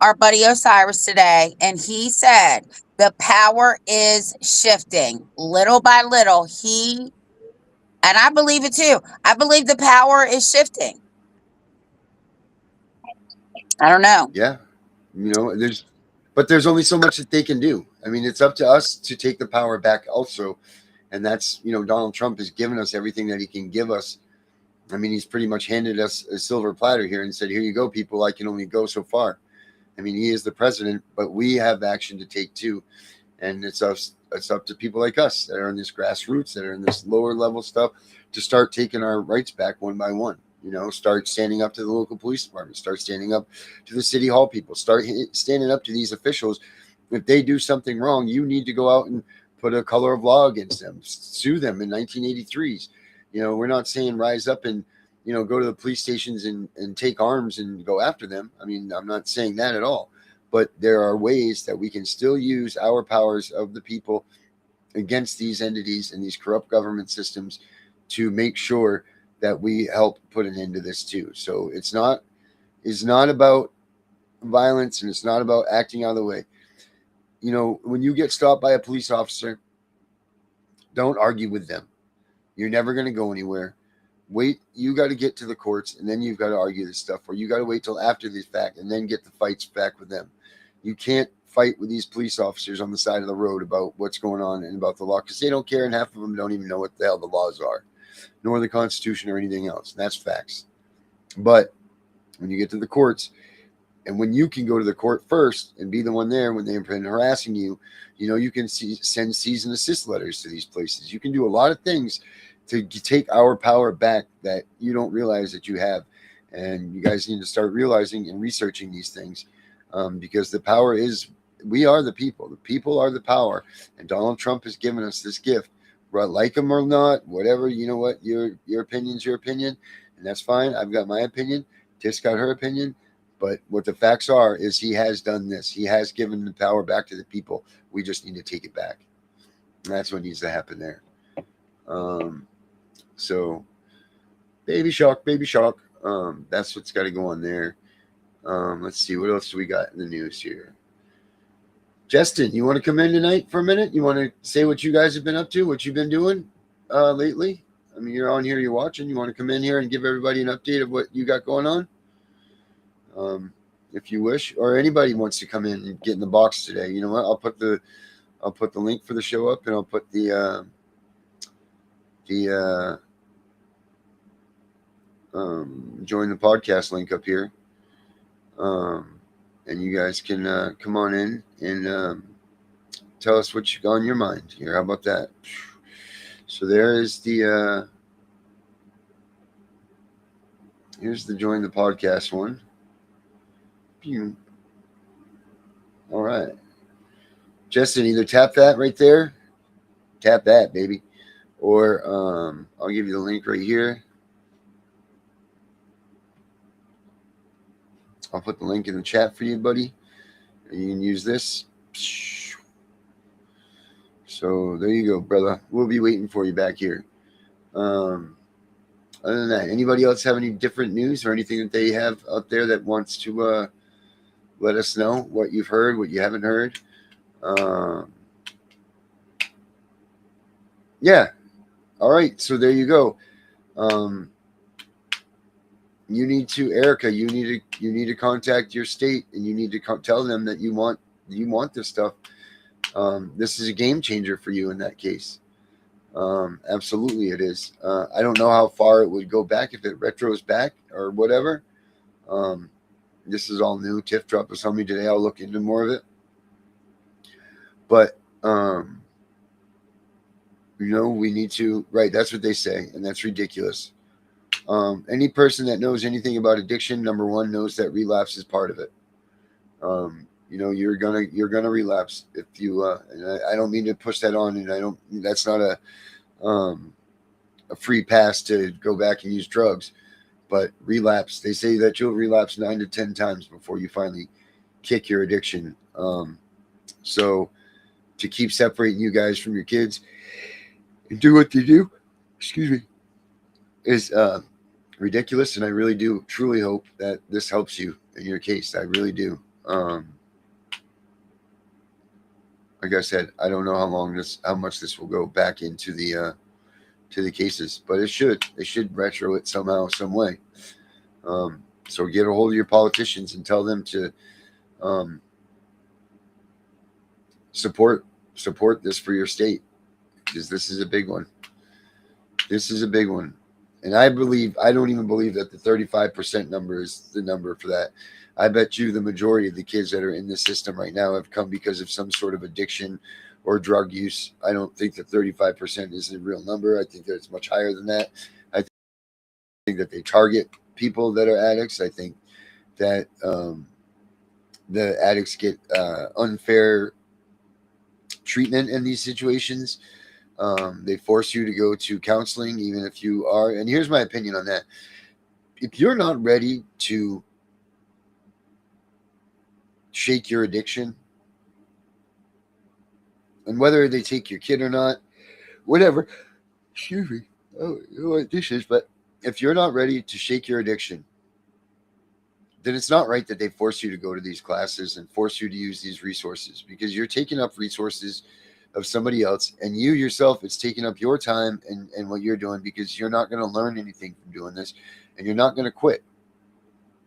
[SPEAKER 5] our buddy Osiris today, and he said the power is shifting little by little. And I believe it too. I believe the power is shifting. I don't know.
[SPEAKER 7] Yeah. You know, there's only so much that they can do. I mean, it's up to us to take the power back also. And that's, you know, Donald Trump has given us everything that he can give us. I mean, he's pretty much handed us a silver platter here and said, here you go, people. I can only go so far. I mean, he is the president, but we have action to take too. And it's up to people like us that are in this grassroots, that are in this lower level stuff, to start taking our rights back one by one. Start standing up to the local police department, start standing up to the city hall people, start standing up to these officials. If they do something wrong, you need to go out and put a color of law against them, sue them in 1983s. We're not saying rise up and, go to the police stations and take arms and go after them. I mean, I'm not saying that at all, but there are ways that we can still use our powers of the people against these entities and these corrupt government systems to make sure that we help put an end to this too. So it's not about violence, and it's not about acting out of the way. When you get stopped by a police officer, don't argue with them. You're never going to go anywhere. Wait, you got to get to the courts, and then you've got to argue this stuff, or you got to wait till after the fact and then get the fights back with them. You can't fight with these police officers on the side of the road about what's going on and about the law, because they don't care, and half of them don't even know what the hell the laws are, nor the Constitution or anything else. And that's facts. But when you get to the courts, and when you can go to the court first and be the one there when they've been harassing you, you can send cease and desist letters to these places. You can do a lot of things to take our power back that you don't realize that you have. And you guys need to start realizing and researching these things, because the power is, we are the people. The people are the power. And Donald Trump has given us this gift. Like him or not, whatever, you know what, your opinion's your opinion, and that's fine. I've got my opinion. Tiff's got her opinion. But what the facts are is he has done this. He has given the power back to the people. We just need to take it back. And that's what needs to happen there. So, baby shark. That's what's got to go on there. Let's see, what else do we got in the news here? Justin, you want to come in tonight for a minute? You want to say what you guys have been up to, what you've been doing lately? I mean, you're on here, you're watching. You want to come in here and give everybody an update of what you got going on? If you wish, or anybody wants to come in and get in the box today, you know what? I'll put the link for the show up, and I'll put the join the podcast link up here. And you guys can come on in and tell us what's on your mind here. How about that? So there is the here's the join the podcast one. All right, Justin, either tap that right there, tap that, baby, or I'll give you the link right here. I'll put the link in the chat for you, buddy. You can use this. So there you go, brother. We'll be waiting for you back here. Other than that, anybody else have any different news or anything that they have out there that wants to let us know what you've heard, what you haven't heard? Yeah. All right. So there you go. You need to, Erica, you need to contact your state, and you need to tell them that you want this stuff. This is a game changer for you in that case. Absolutely it is. I don't know how far it would go back, if it retros back or whatever. This is all new. Tiff dropped this on me today. I'll look into more of it. But, we need to, right, that's what they say, and that's ridiculous. Any person that knows anything about addiction, number one, knows that relapse is part of it. You're gonna relapse if you. And I don't mean to push that on, and that's not a free pass to go back and use drugs. But relapse, they say that you'll relapse 9 to 10 times before you finally kick your addiction. So to keep separating you guys from your kids and do what they do, excuse me, is ridiculous. And I really do truly hope that this helps you in your case. I really do. Like I said, I don't know how much this will go back into the cases, but it should retro it somehow, some way. So get a hold of your politicians and tell them to support this for your state, because this is a big one. This is a big one. And I don't even believe that the 35% number is the number for that. I bet you the majority of the kids that are in the system right now have come because of some sort of addiction or drug use. I don't think that 35% is the real number. I think that it's much higher than that. I think that they target people that are addicts. I think that the addicts get unfair treatment in these situations. They force you to go to counseling, even if you are. And here's my opinion on that. If you're not ready to shake your addiction, and whether they take your kid or not, whatever, excuse me, dishes, but if you're not ready to shake your addiction, then it's not right that they force you to go to these classes and force you to use these resources, because you're taking up resources of somebody else, and you yourself, it's taking up your time and what you're doing, because you're not going to learn anything from doing this, and you're not going to quit.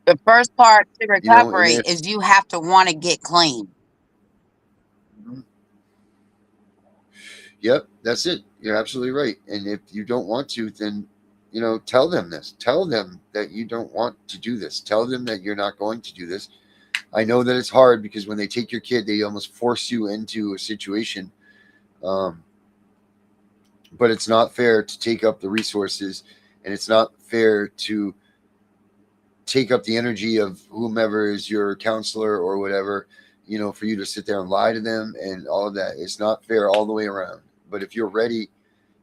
[SPEAKER 5] The first part to
[SPEAKER 7] You know,
[SPEAKER 5] recovery is you have to want to get clean.
[SPEAKER 7] Yep, that's it. You're absolutely right. And if you don't want to, then, you know, tell them this. Tell them that you don't want to do this. Tell them that you're not going to do this. I know that it's hard, because when they take your kid, they almost force you into a situation. But it's not fair to take up the resources, and it's not fair to take up the energy of whomever is your counselor or whatever, you know, for you to sit there and lie to them and all of that. It's not fair all the way around. But if you're ready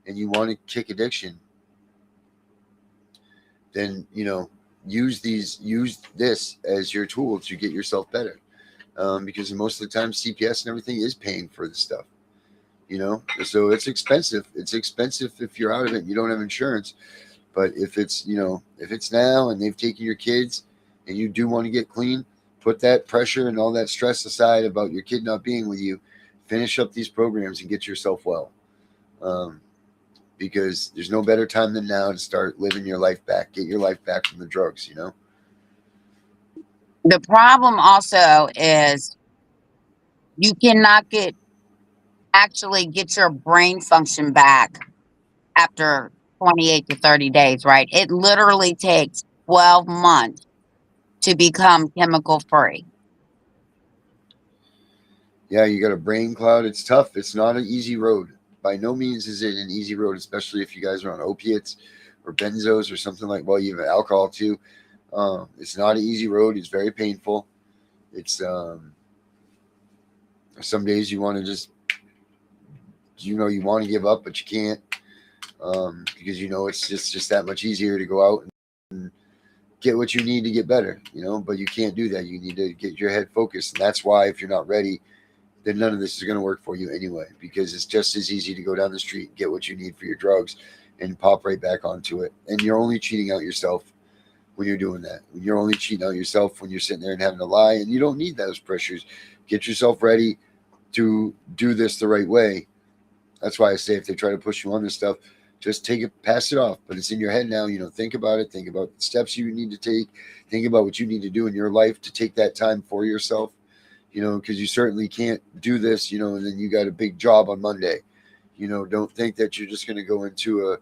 [SPEAKER 7] and you want to kick addiction, then, you know, use this as your tool to get yourself better. Because most of the time CPS and everything is paying for the stuff, you know, so it's expensive. It's expensive if you're out of it and you don't have insurance. But if it's, you know, if it's now and they've taken your kids and you do want to get clean, put that pressure and all that stress aside about your kid not being with you. Finish up these programs and get yourself well. Because there's no better time than now to start living your life back. Get your life back from the drugs, you know?
[SPEAKER 5] The problem also is you cannot actually get your brain function back after 28 to 30 days, right? It literally takes 12 months to become chemical free.
[SPEAKER 7] Yeah, you got a brain cloud. It's tough. It's not an easy road. By no means is it an easy road, especially if you guys are on opiates or benzos or something like, well, you have alcohol too. It's not an easy road. It's very painful. It's some days you want to just, you know, you want to give up, but you can't, because, you know, it's just that much easier to go out and get what you need to get better, you know, but you can't do that. You need to get your head focused. And that's why if you're not ready, then none of this is going to work for you anyway, because it's just as easy to go down the street and get what you need for your drugs and pop right back onto it. And you're only cheating out yourself when you're doing that. You're only cheating out yourself when you're sitting there and having to lie, and you don't need those pressures. Get yourself ready to do this the right way. That's why I say if they try to push you on this stuff, just take it, pass it off. But it's in your head now, you know, think about it. Think about the steps you need to take. Think about what you need to do in your life to take that time for yourself. You know, because you certainly can't do this, you know, and then you got a big job on Monday. You know, don't think that you're just going to go into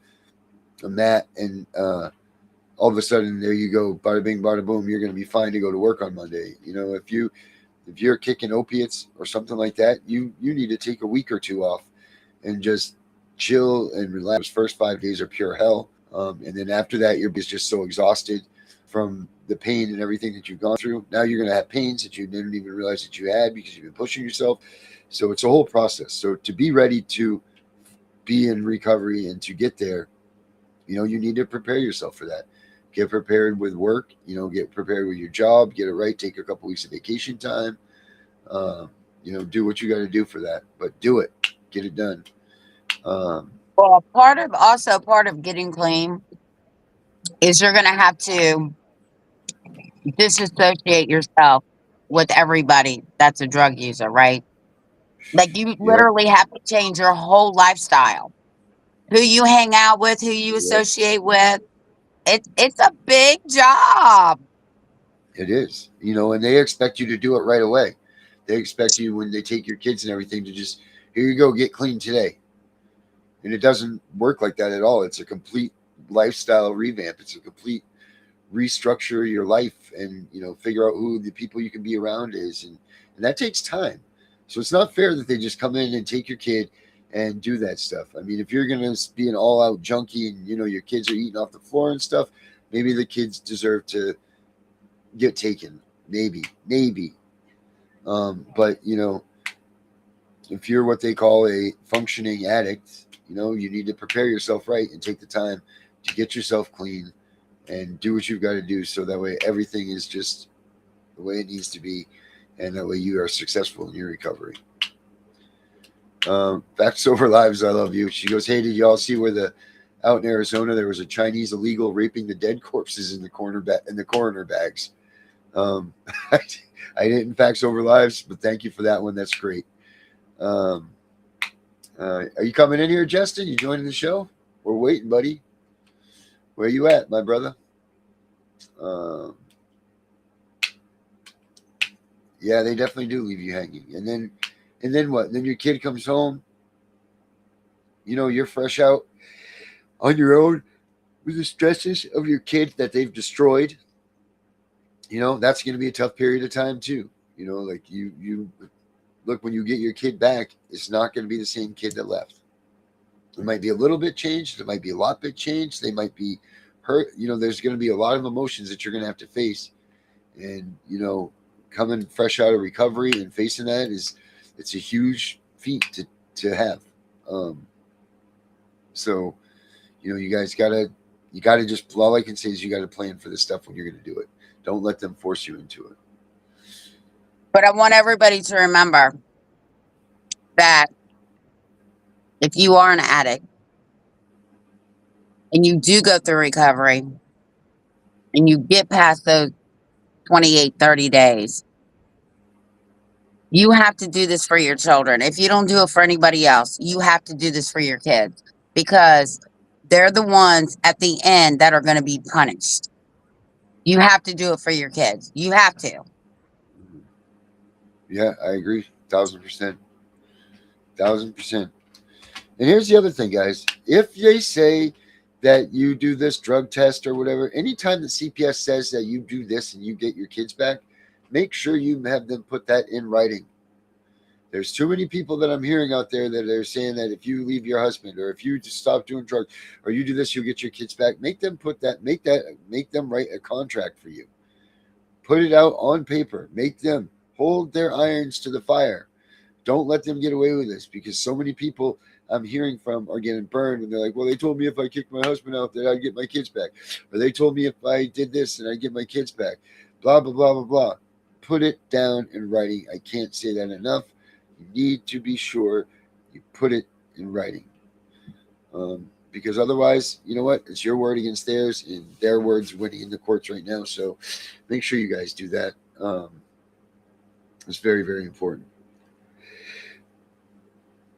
[SPEAKER 7] a mat and all of a sudden there you go, bada bing, bada boom, you're going to be fine to go to work on Monday. You know, if you're kicking opiates or something like that, you need to take a week or two off and just chill and relax. Those first 5 days are pure hell. And then after that, you're just so exhausted from the pain and everything that you've gone through. Now you're going to have pains that you didn't even realize that you had because you've been pushing yourself. So it's a whole process. So to be ready to be in recovery and to get there, you know, you need to prepare yourself for that. Get prepared with work, you know, get prepared with your job, get it right, take a couple weeks of vacation time, you know, do what you got to do for that, but do it, get it done.
[SPEAKER 5] Well, part of getting clean is you're going to have to disassociate yourself with everybody that's a drug user, right? Like you literally have to change your whole lifestyle. Who you hang out with, who you associate with. It's a big job.
[SPEAKER 7] It is, you know, and they expect you to do it right away. They expect you when they take your kids and everything to just, here you go, get clean today. And it doesn't work like that at all. It's a complete lifestyle revamp. It's a complete restructure your life and, you know, figure out who the people you can be around is. And that takes time. So it's not fair that they just come in and take your kid and do that stuff. I mean, if you're going to be an all out junkie and, you know, your kids are eating off the floor and stuff, maybe the kids deserve to get taken. Maybe. But, you know, if you're what they call a functioning addict, you know, you need to prepare yourself right and take the time to get yourself clean and do what you've got to do. So that way everything is just the way it needs to be. And that way you are successful in your recovery. Facts Over Lives, I love you. She goes, hey, did y'all see where out in Arizona, there was a Chinese illegal raping the dead corpses in the coroner bags? I didn't Facts Over Lives, but thank you for that one. That's great. Are you coming in here, Justin? You joining the show? We're waiting, buddy. Where you at, my brother? Yeah, they definitely do leave you hanging. And then what? And then your kid comes home. You know, you're fresh out on your own with the stresses of your kid that they've destroyed. You know, that's going to be a tough period of time too. You know, like you look, when you get your kid back, it's not going to be the same kid that left. It might be a little bit changed. It might be a lot bit changed. They might be hurt. You know, there's going to be a lot of emotions that you're going to have to face. And, you know, coming fresh out of recovery and facing that it's a huge feat to have. So, you know, you gotta just, all I can say is you got to plan for this stuff when you're going to do it. Don't let them force you into it.
[SPEAKER 5] But I want everybody to remember that if you are an addict and you do go through recovery and you get past those 28, 30 days, you have to do this for your children. If you don't do it for anybody else, you have to do this for your kids, because they're the ones at the end that are going to be punished. You have to do it for your kids. You have to.
[SPEAKER 7] Yeah, I agree. 1,000%. 1,000%. And here's the other thing, guys. If they say that you do this drug test or whatever, anytime the CPS says that you do this and you get your kids back, make sure you have them put that in writing. There's too many people that I'm hearing out there that are saying that if you leave your husband, or if you just stop doing drugs, or you do this, you'll get your kids back. Make them make them write a contract for you. Put it out on paper. Make them hold their irons to the fire. Don't let them get away with this, because so many people I'm hearing from are getting burned, and they're like, well, they told me if I kicked my husband out that I'd get my kids back. Or they told me if I did this and I'd get my kids back. Blah, blah, blah, blah, blah. Put it down in writing. I can't say that enough. You need to be sure you put it in writing. Because otherwise, you know what? It's your word against theirs, and their word's winning in the courts right now. So make sure you guys do that. It's very, very important.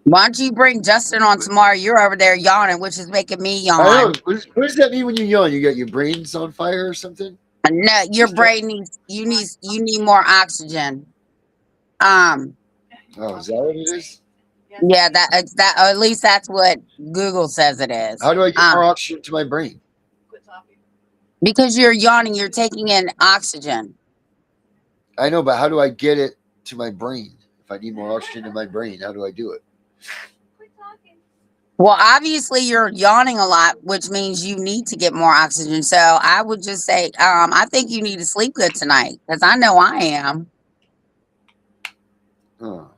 [SPEAKER 5] Why don't you bring Justin on tomorrow? You're over there yawning, which is making me yawn.
[SPEAKER 7] I know. What does that mean when you yawn? You got your brains on fire or something?
[SPEAKER 5] No, your brain needs you need more oxygen.
[SPEAKER 7] Oh, is that what it is?
[SPEAKER 5] Yeah, that at least that's what Google says it is.
[SPEAKER 7] How do I get more oxygen to my brain?
[SPEAKER 5] Because you're yawning, you're taking in oxygen.
[SPEAKER 7] I know, but how do I get it to my brain? If I need more oxygen in my brain, how do I do it?
[SPEAKER 5] Well, obviously you're yawning a lot, which means you need to get more oxygen. So I would just say, I think you need to sleep good tonight, because I know I am.
[SPEAKER 7] Oh.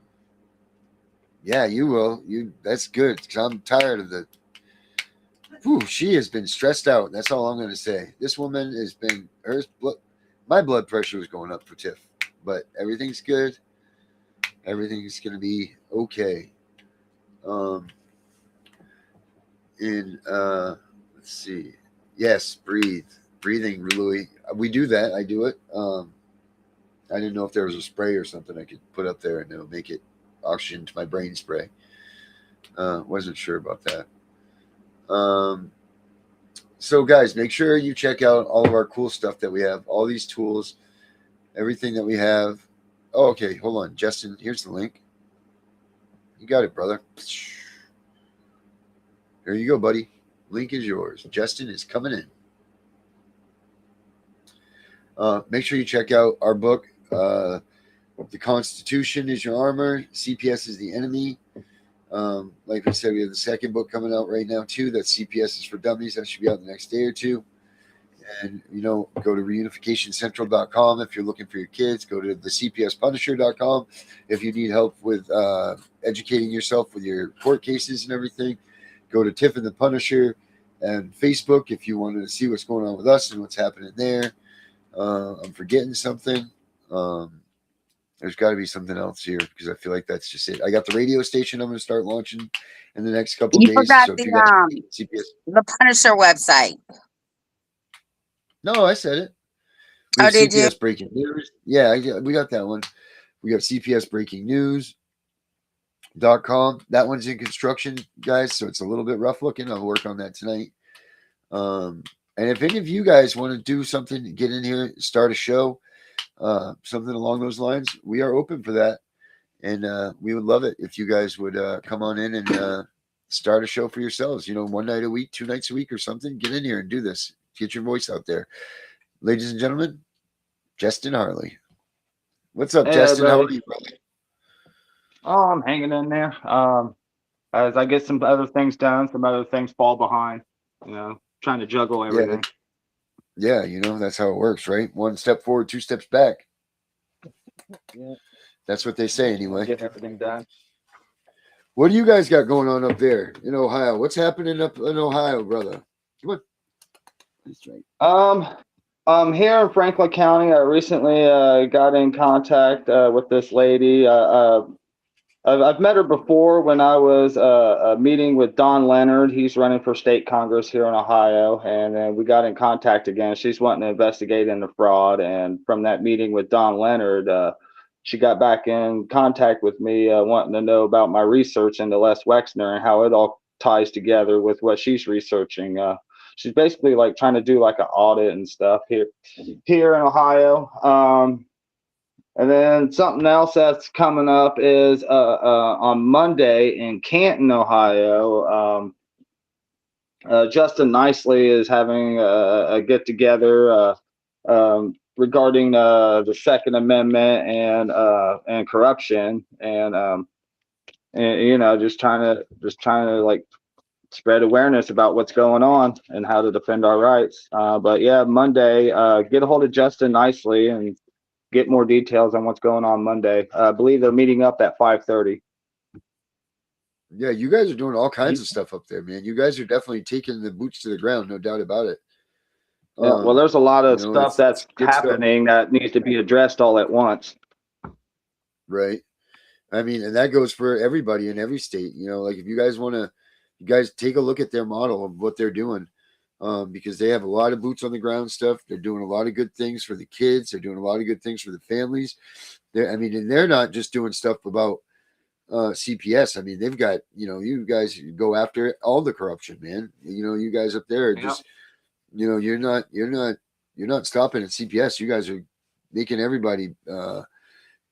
[SPEAKER 7] Yeah, you will. That's good, because I'm tired of the. Whew, she has been stressed out. That's all I'm going to say. This woman has been my blood pressure was going up for Tiff, but everything's good. Everything's going to be okay. Let's see. Yes, breathing, Louis. We do that. I do it. I didn't know if there was a spray or something I could put up there and it'll make it oxygen to my brain spray. Wasn't sure about that. So guys, make sure you check out all of our cool stuff that we have, all these tools, everything that we have. Oh, okay, hold on, Justin, here's the link. You got it, brother. There you go, buddy. Link is yours. Justin is coming in. Make sure you check out our book. The Constitution is your armor. CPS is the enemy. Like I said, we have the second book coming out right now too. That's CPS is for Dummies. That should be out the next day or two. And, go to reunificationcentral.com if you're looking for your kids. Go to the CPS Punisher.com if you need help with educating yourself with your court cases and everything. Go to Tiff and the Punisher and Facebook if you want to see what's going on with us and what's happening there. I'm forgetting something. There's got to be something else here because I feel like that's just it. I got the radio station I'm going to start launching in the next couple
[SPEAKER 5] You
[SPEAKER 7] days.
[SPEAKER 5] forgot
[SPEAKER 7] So if you got CPS,
[SPEAKER 5] the Punisher website.
[SPEAKER 7] no, I said it. We have
[SPEAKER 5] did you?
[SPEAKER 7] CPS Breaking News. Yeah, we got that one. We got CPS Breaking News.com. That one's in construction, guys, so it's a little bit rough looking. I'll work on that tonight. And if any of you guys want to do something, get in here, start a show, something along those lines, we are open for that. And we would love it if you guys would come on in and start a show for yourselves. 1 night a week, 2 nights a week or something. Get in here and do this. Get your voice out there. Ladies and gentlemen, Justin Harley. What's up, Justin? How are you, brother?
[SPEAKER 13] Oh, I'm hanging in there. As I get some other things done, some other things fall behind. Trying to juggle everything.
[SPEAKER 7] Yeah, that's how it works, right? 1 step forward, 2 steps back.
[SPEAKER 13] Yeah.
[SPEAKER 7] That's what they say anyway.
[SPEAKER 13] Get everything done.
[SPEAKER 7] What do you guys got going on up there in Ohio? What's happening up in Ohio, brother? Come on. That's right.
[SPEAKER 13] Here in Franklin County, I recently got in contact with this lady. I've met her before when I was meeting with Don Leonard. He's running for state Congress here in Ohio, and then we got in contact again. She's wanting to investigate into fraud, and from that meeting with Don Leonard, she got back in contact with me, wanting to know about my research into Les Wexner and how it all ties together with what she's researching. She's basically like trying to do like an audit and stuff here in Ohio. And then something else that's coming up is on Monday in Canton, Ohio. Justin Nicely is having a get together regarding the Second Amendment and corruption, and just trying to like spread awareness about what's going on and how to defend our rights. But yeah, Monday, get a hold of Justin Nicely and get more details on what's going on Monday. I believe they're meeting up at 5:30.
[SPEAKER 7] Yeah, you guys are doing all kinds of stuff up there, man. You guys are definitely taking the boots to the ground, no doubt about it.
[SPEAKER 13] Yeah, well, there's a lot of stuff that's happening that needs to be addressed all at once.
[SPEAKER 7] Right. I mean, and that goes for everybody in every state. Like if you guys want to, you guys take a look at their model of what they're doing, because they have a lot of boots on the ground stuff. They're doing a lot of good things for the kids. They're doing a lot of good things for the families. And they're not just doing stuff about CPS. I mean, they've got, you guys go after all the corruption, man. You guys up there are just, you're not stopping at CPS. You guys are making everybody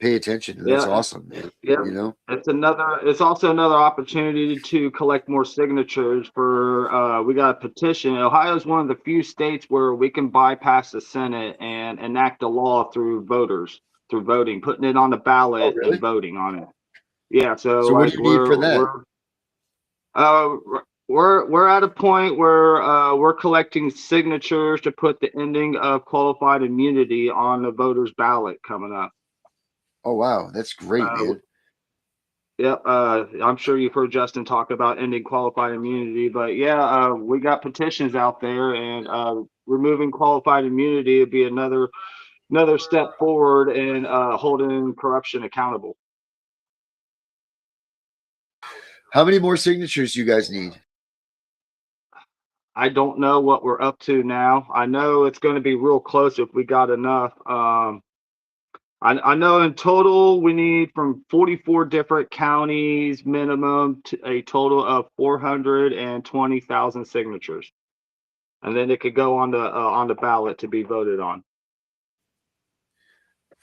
[SPEAKER 7] pay attention. That's awesome, man.
[SPEAKER 13] Yeah. It's also another opportunity to collect more signatures for, we got a petition. Ohio is one of the few states where we can bypass the Senate and enact a law through voting, putting it on the ballot and voting on it. Yeah. So
[SPEAKER 7] what do you need for that?
[SPEAKER 13] We're at a point where we're collecting signatures to put the ending of qualified immunity on the voters' ballot coming up.
[SPEAKER 7] Oh, wow. That's great, man.
[SPEAKER 13] Yep. I'm sure you've heard Justin talk about ending qualified immunity, but yeah, we got petitions out there, and removing qualified immunity would be another step forward in holding corruption accountable.
[SPEAKER 7] How many more signatures do you guys need?
[SPEAKER 13] I don't know what we're up to now. I know it's going to be real close if we got enough. I know in total we need from 44 different counties minimum to a total of 420,000 signatures, and then it could go on the ballot to be voted on.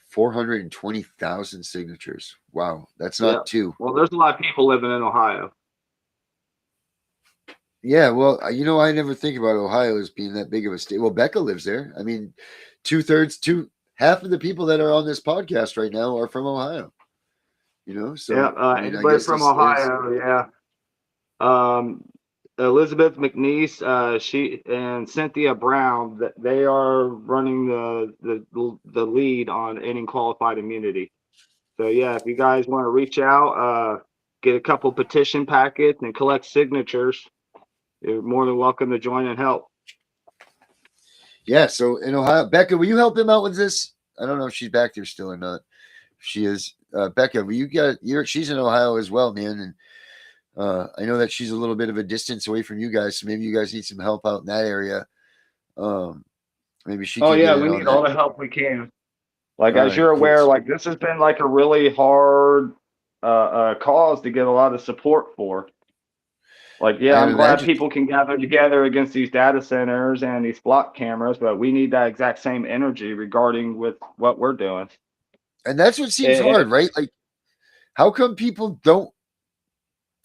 [SPEAKER 7] 420,000 signatures. Wow, that's not two.
[SPEAKER 13] Well, there's a lot of people living in Ohio.
[SPEAKER 7] Yeah, well, I never think about Ohio as being that big of a state. Well, Becca lives there. I mean, half of the people that are on this podcast right now are from Ohio.
[SPEAKER 13] Yeah,
[SPEAKER 7] So I mean, I
[SPEAKER 13] anybody
[SPEAKER 7] guess
[SPEAKER 13] from
[SPEAKER 7] there's
[SPEAKER 13] Ohio, yeah. Elizabeth McNeese, she and Cynthia Brown, they are running the lead on ending qualified immunity. So yeah, if you guys want to reach out, get a couple petition packets and collect signatures, you're more than welcome to join and help.
[SPEAKER 7] Yeah, so in Ohio, Becca, will you help him out with this? I don't know if she's back there still or not. If she is, Becca, will she's in Ohio as well, man, and I know that she's a little bit of a distance away from you guys, so maybe you guys need some help out in that area. Maybe she
[SPEAKER 13] Oh
[SPEAKER 7] can
[SPEAKER 13] yeah,
[SPEAKER 7] get in
[SPEAKER 13] we
[SPEAKER 7] on
[SPEAKER 13] need all
[SPEAKER 7] that.
[SPEAKER 13] the help we can. Like
[SPEAKER 7] All
[SPEAKER 13] as
[SPEAKER 7] right,
[SPEAKER 13] you're
[SPEAKER 7] cool.
[SPEAKER 13] aware, like this has been like a really hard cause to get a lot of support for. Like,
[SPEAKER 7] I
[SPEAKER 13] yeah,
[SPEAKER 7] would
[SPEAKER 13] I'm glad
[SPEAKER 7] imagine.
[SPEAKER 13] people can gather together against these data centers and these block cameras, but we need that exact same energy regarding with what we're doing.
[SPEAKER 7] And that's what seems
[SPEAKER 13] And
[SPEAKER 7] hard, right? Like, how come people don't?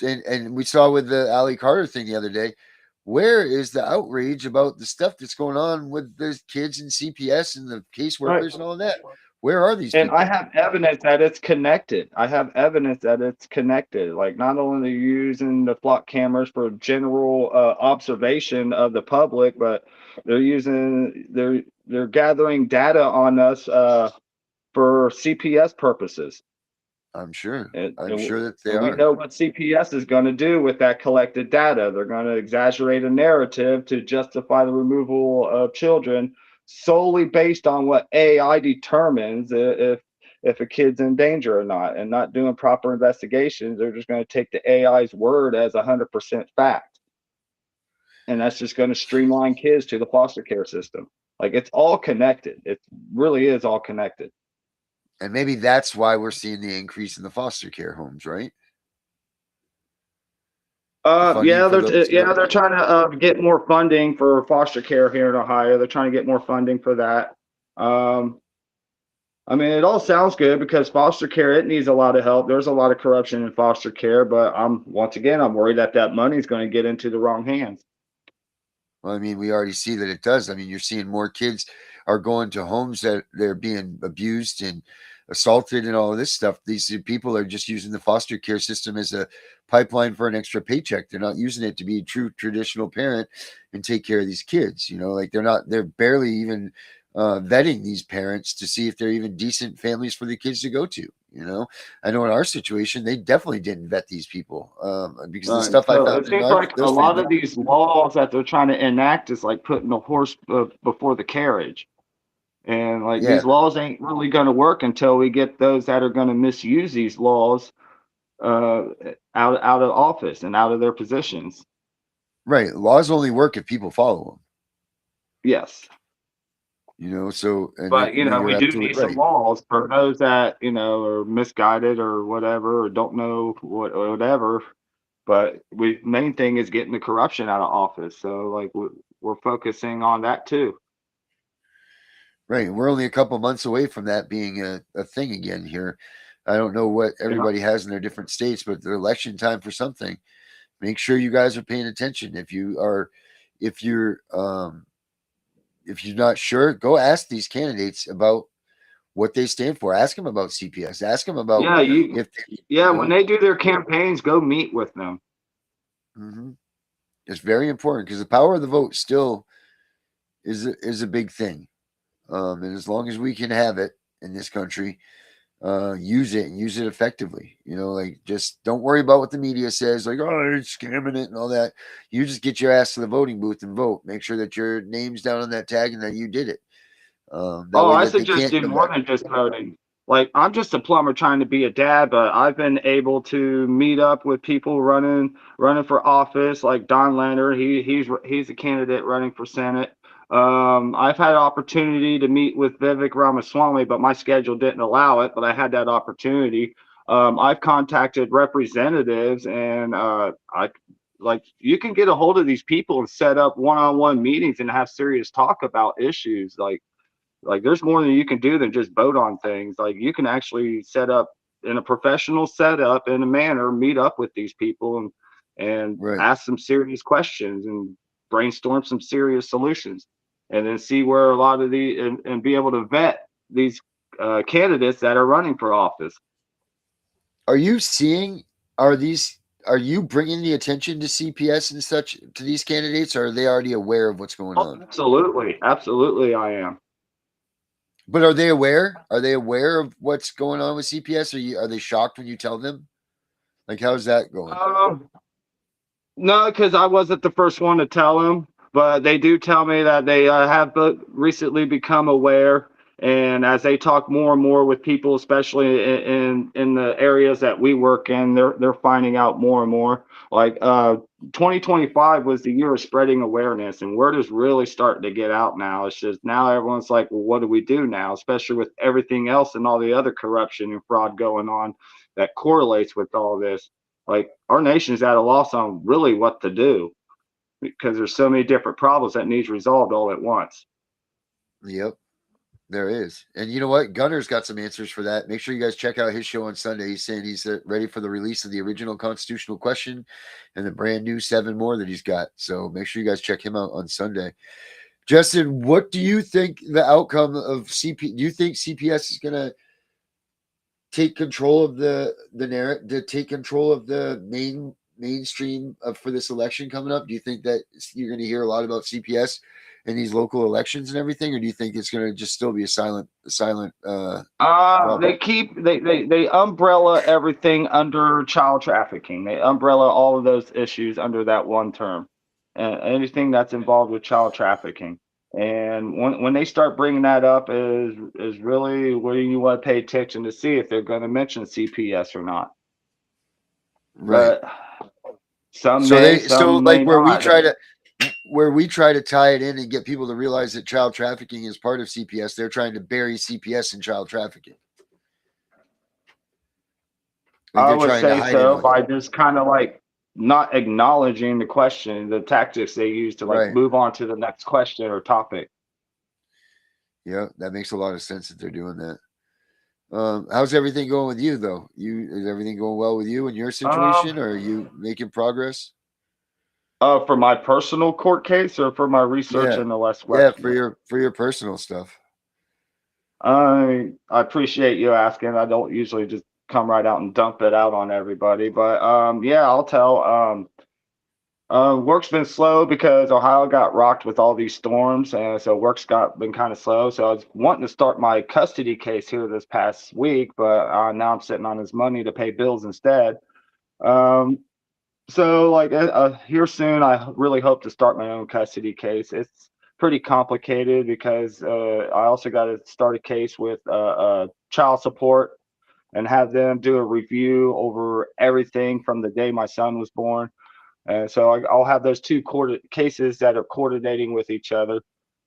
[SPEAKER 7] And we saw with the Ali Carter thing the other day. Where is the outrage about the stuff that's going on with the kids in CPS and the
[SPEAKER 13] right.
[SPEAKER 7] caseworkers and all that? Where are these
[SPEAKER 13] And I
[SPEAKER 7] people?
[SPEAKER 13] have evidence that it's connected. I have evidence that it's connected. Like not only using the flock cameras for general observation of the public, but they're gathering data on us for CPS purposes.
[SPEAKER 7] I'm sure.
[SPEAKER 13] And,
[SPEAKER 7] I'm
[SPEAKER 13] and,
[SPEAKER 7] sure that they
[SPEAKER 13] and we
[SPEAKER 7] are.
[SPEAKER 13] know what CPS is going to do with that collected data. They're going to exaggerate a narrative to justify the removal of children solely based on what AI determines if a kid's in danger or not, and not doing proper investigations. They're just going to take the AI's word as 100% fact, and that's just going to streamline kids to the foster care system. Like it's all connected. It really is all connected.
[SPEAKER 7] And maybe that's why we're seeing the increase in the foster care homes, right? Funding
[SPEAKER 13] Yeah,
[SPEAKER 7] for those.
[SPEAKER 13] they're trying to get more funding for foster care here in Ohio. They're trying to get more funding for that. I mean, it all sounds good because foster care, it needs a lot of help. There's a lot of corruption in foster care, but I'm worried that money is going to get into the wrong hands.
[SPEAKER 7] Well, I mean, we already see that it does. I mean, you're seeing more kids are going to homes that they're being abused and assaulted and all of this stuff. These people are just using the foster care system as a pipeline for an extra paycheck. They're not using it to be a true traditional parent and take care of these kids. Like they're barely even vetting these parents to see if they're even decent families for the kids to go to. I know in our situation, they definitely didn't vet these people because the
[SPEAKER 13] Right.
[SPEAKER 7] stuff I
[SPEAKER 13] So
[SPEAKER 7] found
[SPEAKER 13] it
[SPEAKER 7] in
[SPEAKER 13] seems like a
[SPEAKER 7] those
[SPEAKER 13] lot
[SPEAKER 7] families.
[SPEAKER 13] of these laws that they're trying to enact is like putting the horse before the carriage. And like
[SPEAKER 7] Yeah,
[SPEAKER 13] these laws ain't really going to work until we get those that are going to misuse these laws uh, out of office and out of their positions.
[SPEAKER 7] right. Laws only work if people follow them.
[SPEAKER 13] Yes.
[SPEAKER 7] So and
[SPEAKER 13] But
[SPEAKER 7] you're
[SPEAKER 13] we do
[SPEAKER 7] absolutely
[SPEAKER 13] need some
[SPEAKER 7] right.
[SPEAKER 13] laws for those that are misguided or whatever, or don't know whatever. But main thing is getting the corruption out of office. So like we're focusing on that too.
[SPEAKER 7] Right. We're only a couple months away from that being a thing again here. I don't know what
[SPEAKER 13] Yeah.
[SPEAKER 7] everybody has in their different states, but the election time for something. Make sure you guys are paying attention. If you're not sure, go ask these candidates about what they stand for. Ask them about CPS. Ask them about
[SPEAKER 13] Yeah,
[SPEAKER 7] if they,
[SPEAKER 13] when they do their campaigns, go meet with them.
[SPEAKER 7] Mhm. It's very important because the power of the vote still is a big thing. And as long as we can have it in this country, use it and use it effectively. Like just don't worry about what the media says, like, oh, they're scamming it and all that. You just get your ass to the voting booth and vote. Make sure that your name's down on that tag and that you did it. That
[SPEAKER 13] Oh,
[SPEAKER 7] way
[SPEAKER 13] I
[SPEAKER 7] that they
[SPEAKER 13] suggest
[SPEAKER 7] can't
[SPEAKER 13] do
[SPEAKER 7] come
[SPEAKER 13] more
[SPEAKER 7] back.
[SPEAKER 13] than just voting. Like I'm just a plumber trying to be a dad, but I've been able to meet up with people running for office, like Don Leonard. He's a candidate running for Senate. I've had an opportunity to meet with Vivek Ramaswamy, but my schedule didn't allow it. But I had that opportunity. I've contacted representatives, and I like you can get a hold of these people and set up one-on-one meetings and have serious talk about issues like there's more than you can do than just vote on things. Like you can actually set up in a professional setup in a manner, meet up with these people and
[SPEAKER 7] Right.
[SPEAKER 13] ask some serious questions and brainstorm some serious solutions, and then see where a lot of and be able to vet these candidates that are running for office.
[SPEAKER 7] Are you seeing, are you bringing the attention to CPS and such to these candidates, or are they already aware of what's going on?
[SPEAKER 13] Absolutely. Absolutely, I am.
[SPEAKER 7] But are they aware? Are they aware of what's going on with CPS? Are they shocked when you tell them? Like, how's that going?
[SPEAKER 13] No, because I wasn't the first one to tell them, but they do tell me that they have recently become aware. And as they talk more and more with people, especially in the areas that we work in, they're finding out more and more. Like 2025 was the year of spreading awareness, and word is really starting to get out now. It's just now everyone's like, well, what do we do now? Especially with everything else and all the other corruption and fraud going on that correlates with all this. Like, our nation's at a loss on really what to do, because there's so many different problems that needs resolved all at once.
[SPEAKER 7] Yep, there is. And you know what? Gunner's got some answers for that. Make sure you guys check out his show on Sunday. He's saying he's ready for the release of the original constitutional question and the brand new 7 more that he's got. So make sure you guys check him out on Sunday. Justin, what do you think the outcome of do you think CPS is going to take control of the narrative, to take control of the mainstream for this election coming up? Do you think that you're going to hear a lot about CPS in these local elections and everything, or do you think it's going to just still be a silent
[SPEAKER 13] They umbrella everything under child trafficking. They umbrella all of those issues under that one term, and anything that's involved with child trafficking. And when they start bringing that up is really where you want to pay attention to see if they're going to mention CPS or not.
[SPEAKER 7] Right.
[SPEAKER 13] But some may
[SPEAKER 7] where
[SPEAKER 13] not.
[SPEAKER 7] we try to tie it in and get people to realize that child trafficking is part of CPS, they're trying to bury CPS in child trafficking.
[SPEAKER 13] Like, I would say so, by just kind of like not acknowledging the question, the tactics they use to like move on to the next question or topic.
[SPEAKER 7] Yeah, that makes a lot of sense that they're doing that. How's everything going with you, though? Is everything going well with you and your situation, or are you making progress?
[SPEAKER 13] For my personal court case, or for my research in the West?
[SPEAKER 7] Yeah, for your personal stuff.
[SPEAKER 13] I appreciate you asking. I don't usually just come right out and dump it out on everybody, but yeah, I'll tell. Work's been slow because Ohio got rocked with all these storms, and so work's been kind of slow. So I was wanting to start my custody case here this past week, but now I'm sitting on his money to pay bills instead. So like here soon, I really hope to start my own custody case. It's pretty complicated because I also got to start a case with child support and have them do a review over everything from the day my son was born. And so I'll have those two cases that are coordinating with each other.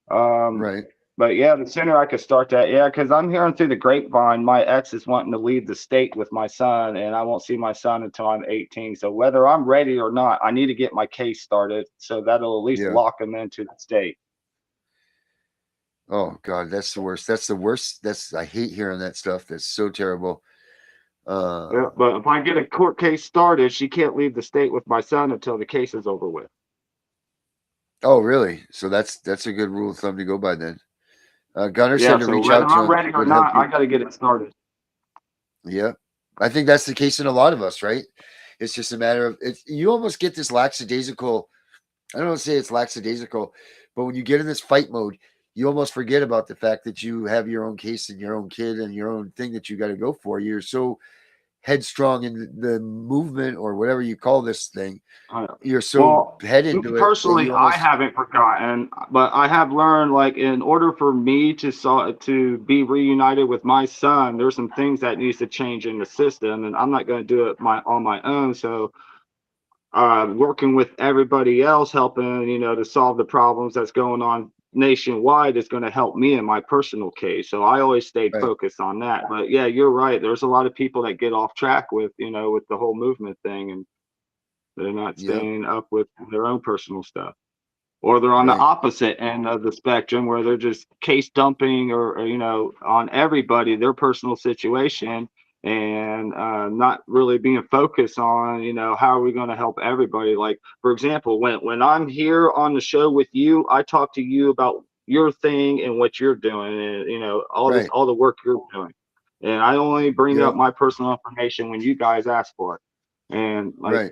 [SPEAKER 7] Right.
[SPEAKER 13] But yeah, the sooner I could start that, because I'm hearing through the grapevine, my ex is wanting to leave the state with my son, and I won't see my son until I'm 18. So whether I'm ready or not, I need to get my case started, so that'll at least lock him into the state.
[SPEAKER 7] Oh God, that's the worst. That's the worst. I hate hearing that stuff. That's so terrible.
[SPEAKER 13] But if I get a court case started, she can't leave the state with my son until the case is over with.
[SPEAKER 7] Oh, really? So that's a good rule of thumb to go by then. Gunner said to reach out to him.
[SPEAKER 13] I'm ready or not, I got to get it started.
[SPEAKER 7] Yeah, I think that's the case in a lot of us, right? It's just a matter of you almost get this lackadaisical. I don't want to say it's lackadaisical, but when you get in this fight mode, you almost forget about the fact that you have your own case and your own kid and your own thing that you got to go for. You're so headstrong in the movement or whatever you call this thing. You're so head into it.
[SPEAKER 13] Personally, I haven't forgotten, but I have learned, like, in order for me to be reunited with my son, there's some things that needs to change in the system, and I'm not going to do it on my own. So working with everybody else, helping, to solve the problems that's going on nationwide is going to help me in my personal case. So I always stayed focused on that. But yeah, you're right. There's a lot of people that get off track with, with the whole movement thing, and they're not staying up with their own personal stuff. Or they're on the opposite end of the spectrum where they're just case dumping or on everybody, their personal situation, and not really being focused on, you know, how are we going to help everybody. Like, for example, when I'm here on the show with you, I talk to you about your thing and what you're doing, and you know,
[SPEAKER 7] Right.
[SPEAKER 13] all the work you're doing, and I only bring
[SPEAKER 7] Yep.
[SPEAKER 13] up my personal information when you guys ask for it. And like,
[SPEAKER 7] Right.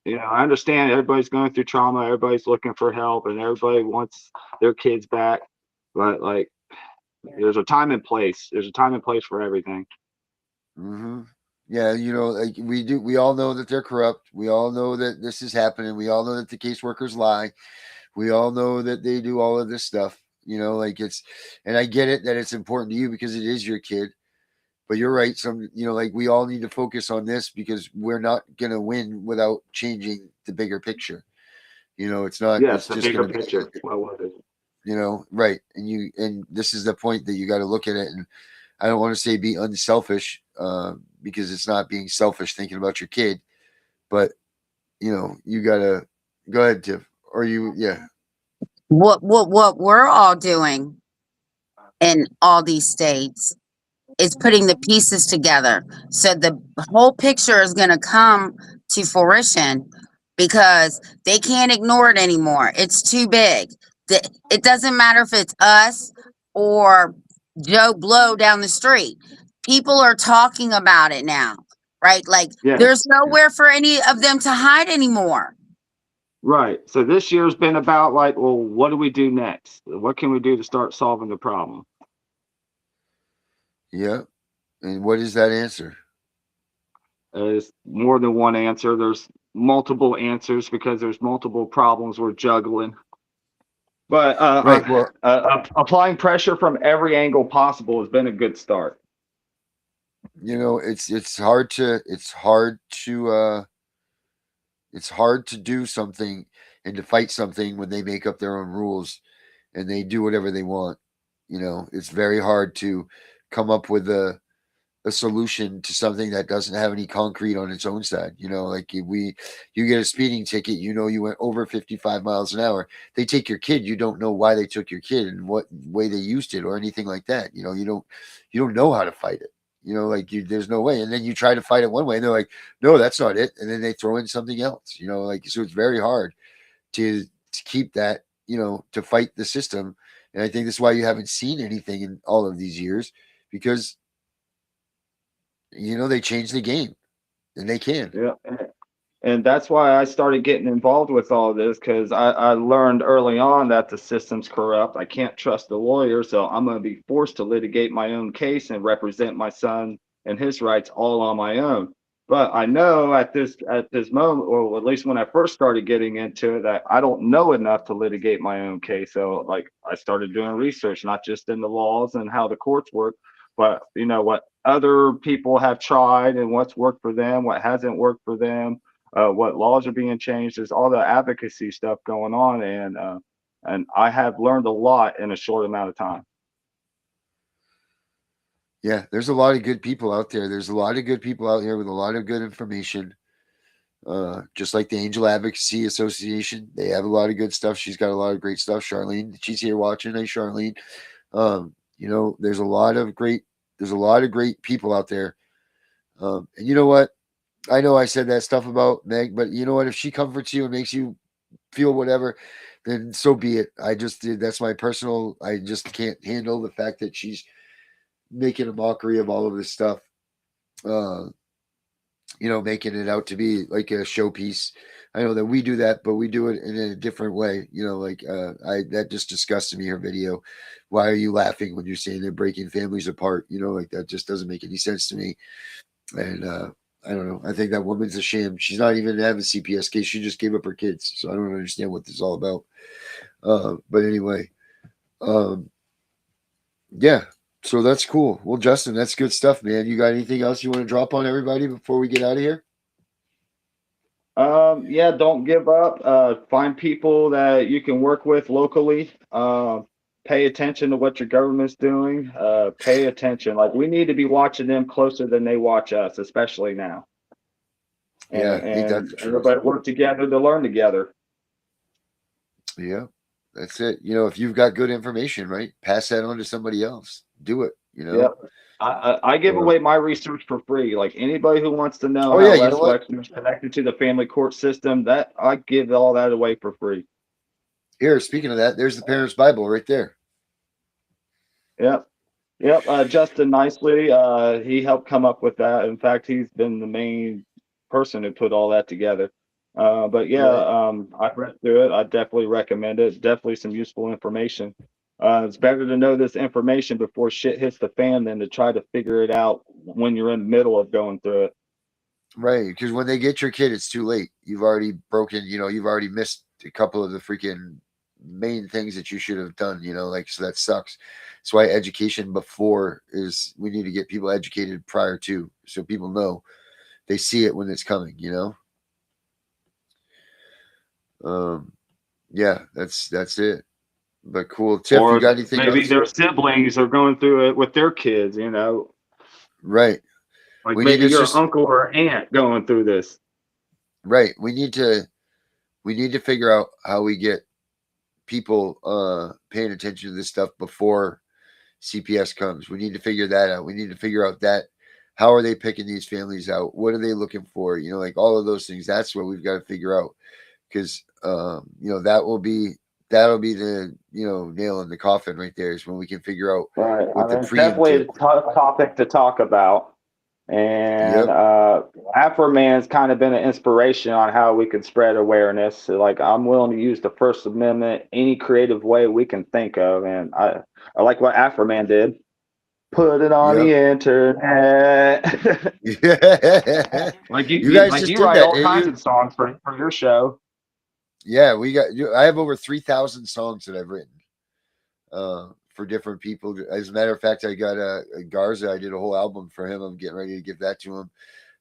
[SPEAKER 13] you know, I understand everybody's going through trauma, everybody's looking for help, and everybody wants their kids back, but like, there's a time and place. There's a time and place for everything.
[SPEAKER 7] Mm-hmm. Yeah, you know, like we all know that they're corrupt. We all know that this is happening. We all know that the caseworkers lie. We all know that they do all of this stuff. You know, like and I get it that it's important to you because it is your kid. But you're right. You know, like we all need to focus on this because we're not going to win without changing the bigger picture. You know, it's not,
[SPEAKER 13] Yes,
[SPEAKER 7] it's
[SPEAKER 13] the
[SPEAKER 7] just
[SPEAKER 13] bigger
[SPEAKER 7] going to be,
[SPEAKER 13] picture.
[SPEAKER 7] you know, right. And this is the point that you got to look at it. And I don't want to say be unselfish because it's not being selfish thinking about your kid, but you know, you got to go ahead, Tiff, or yeah.
[SPEAKER 5] What we're all doing in all these states is putting the pieces together. So the whole picture is going to come to fruition because they can't ignore it anymore. It's too big. It doesn't matter if it's us or Joe Blow down the street. People are talking about it now, right? Like there's nowhere for any of them to hide anymore.
[SPEAKER 13] Right. So this year's been about like, well, what do we do next? What can we do to start solving the problem?
[SPEAKER 7] Yeah. And what is that answer?
[SPEAKER 13] There's more than one answer. There's multiple answers because there's multiple problems we're juggling. But
[SPEAKER 7] right. Well,
[SPEAKER 13] applying pressure from every angle possible has been a good start.
[SPEAKER 7] You know, it's hard to do something and to fight something when they make up their own rules and they do whatever they want. You know, it's very hard to come up with a solution to something that doesn't have any concrete on its own side. You know, like you get a speeding ticket, you know, you went over 55 miles an hour. They take your kid, you don't know why they took your kid and what way they used it or anything like that. You know, you don't know how to fight it. You know, like there's no way. And then you try to fight it one way and they're like, no, that's not it. And then they throw in something else, you know, like, so it's very hard to keep that, you know, to fight the system. And I think that's why you haven't seen anything in all of these years because, you know, they changed the game and they can.
[SPEAKER 13] Yeah. And that's why I started getting involved with all this because I learned early on that the system's corrupt. I can't trust the lawyer, so I'm going to be forced to litigate my own case and represent my son and his rights all on my own. But I know at this moment, or at least when I first started getting into it, that I don't know enough to litigate my own case. So like I started doing research, not just in the laws and how the courts work, but you know what other people have tried and what's worked for them, what hasn't worked for them, what laws are being changed. There's all the advocacy stuff going on, and I have learned a lot in a short amount of time.
[SPEAKER 7] Yeah, there's a lot of good people out there. There's a lot of good people out here with a lot of good information. Just like the Angel Advocacy Association, they have a lot of good stuff. She's got a lot of great stuff. Charlene, she's here watching. Hey, Charlene. You know, there's a lot of great people out there. And you know what? I know I said that stuff about Meg, but you know what? If she comforts you and makes you feel whatever, then so be it. That's my personal, I just can't handle the fact that she's making a mockery of all of this stuff. You know, making it out to be like a showpiece. I know that we do that, but we do it in a different way. You know, like that just disgusted me, her video. Why are you laughing when you're saying they're breaking families apart? You know, like that just doesn't make any sense to me. And I don't know. I think that woman's a sham. She's not even having a CPS case. She just gave up her kids. So I don't understand what this is all about. But anyway, yeah. So that's cool. Well, Justin, that's good stuff, man. You got anything else you want to drop on everybody before we get out of here?
[SPEAKER 13] Yeah, don't give up. Find people that you can work with locally. Pay attention to what your government's doing. Pay attention. Like we need to be watching them closer than they watch us, especially now. And everybody work together to learn together.
[SPEAKER 7] Yeah, that's it. You know, if you've got good information, right, pass that on to somebody else. Do it. You know,
[SPEAKER 13] I give away my research for free. Like anybody who wants to know
[SPEAKER 7] Oh
[SPEAKER 13] how
[SPEAKER 7] yeah, you know
[SPEAKER 13] Les
[SPEAKER 7] what?
[SPEAKER 13] Wexner is connected to the family court system, that I give all that away for free.
[SPEAKER 7] Here, speaking of that, there's the Parents Bible right there.
[SPEAKER 13] Yep. Justin Nicely, he helped come up with that. In fact, he's been the main person who put all that together. But yeah,
[SPEAKER 7] Right.
[SPEAKER 13] I've read through it. I definitely recommend it. Definitely some useful information. It's better to know this information before shit hits the fan than to try to figure it out when you're in the middle of going through it.
[SPEAKER 7] Right, because when they get your kid, it's too late. You've already broken, you've already missed a couple of the freaking main things that you should have done, like, so that sucks. That's why education we need to get people educated prior to, so people know, they see it when it's coming, yeah, that's it. But cool. Tiff,
[SPEAKER 13] Or
[SPEAKER 7] you got anything
[SPEAKER 13] maybe
[SPEAKER 7] else?
[SPEAKER 13] their siblings are going through it with their kids,
[SPEAKER 7] Right.
[SPEAKER 13] Like
[SPEAKER 7] We
[SPEAKER 13] maybe
[SPEAKER 7] need to
[SPEAKER 13] your
[SPEAKER 7] just
[SPEAKER 13] uncle or aunt going through this.
[SPEAKER 7] right. We need to figure out how we get people paying attention to this stuff before CPS comes. We need to figure that out. We need to figure out that how are they picking these families out? What are they looking for? Like all of those things. That's what we've got to figure out. Because that'll be the nail in the coffin right there, is when we can figure out
[SPEAKER 13] Right.
[SPEAKER 7] what the
[SPEAKER 13] It's definitely a tough topic to talk about. And Afroman's kind of been an inspiration on how we could spread awareness. So, like, I'm willing to use the First Amendment any creative way we can think of. And I like what Afroman did. Put it on the internet. Like you
[SPEAKER 7] guys
[SPEAKER 13] like
[SPEAKER 7] just
[SPEAKER 13] you
[SPEAKER 7] did
[SPEAKER 13] write
[SPEAKER 7] that,
[SPEAKER 13] all
[SPEAKER 7] didn't
[SPEAKER 13] kinds
[SPEAKER 7] you?
[SPEAKER 13] of songs for your show.
[SPEAKER 7] Yeah, I have over 3,000 songs that I've written for different people. As a matter of fact, I got a Garza. I did a whole album for him. I'm getting ready to give that to him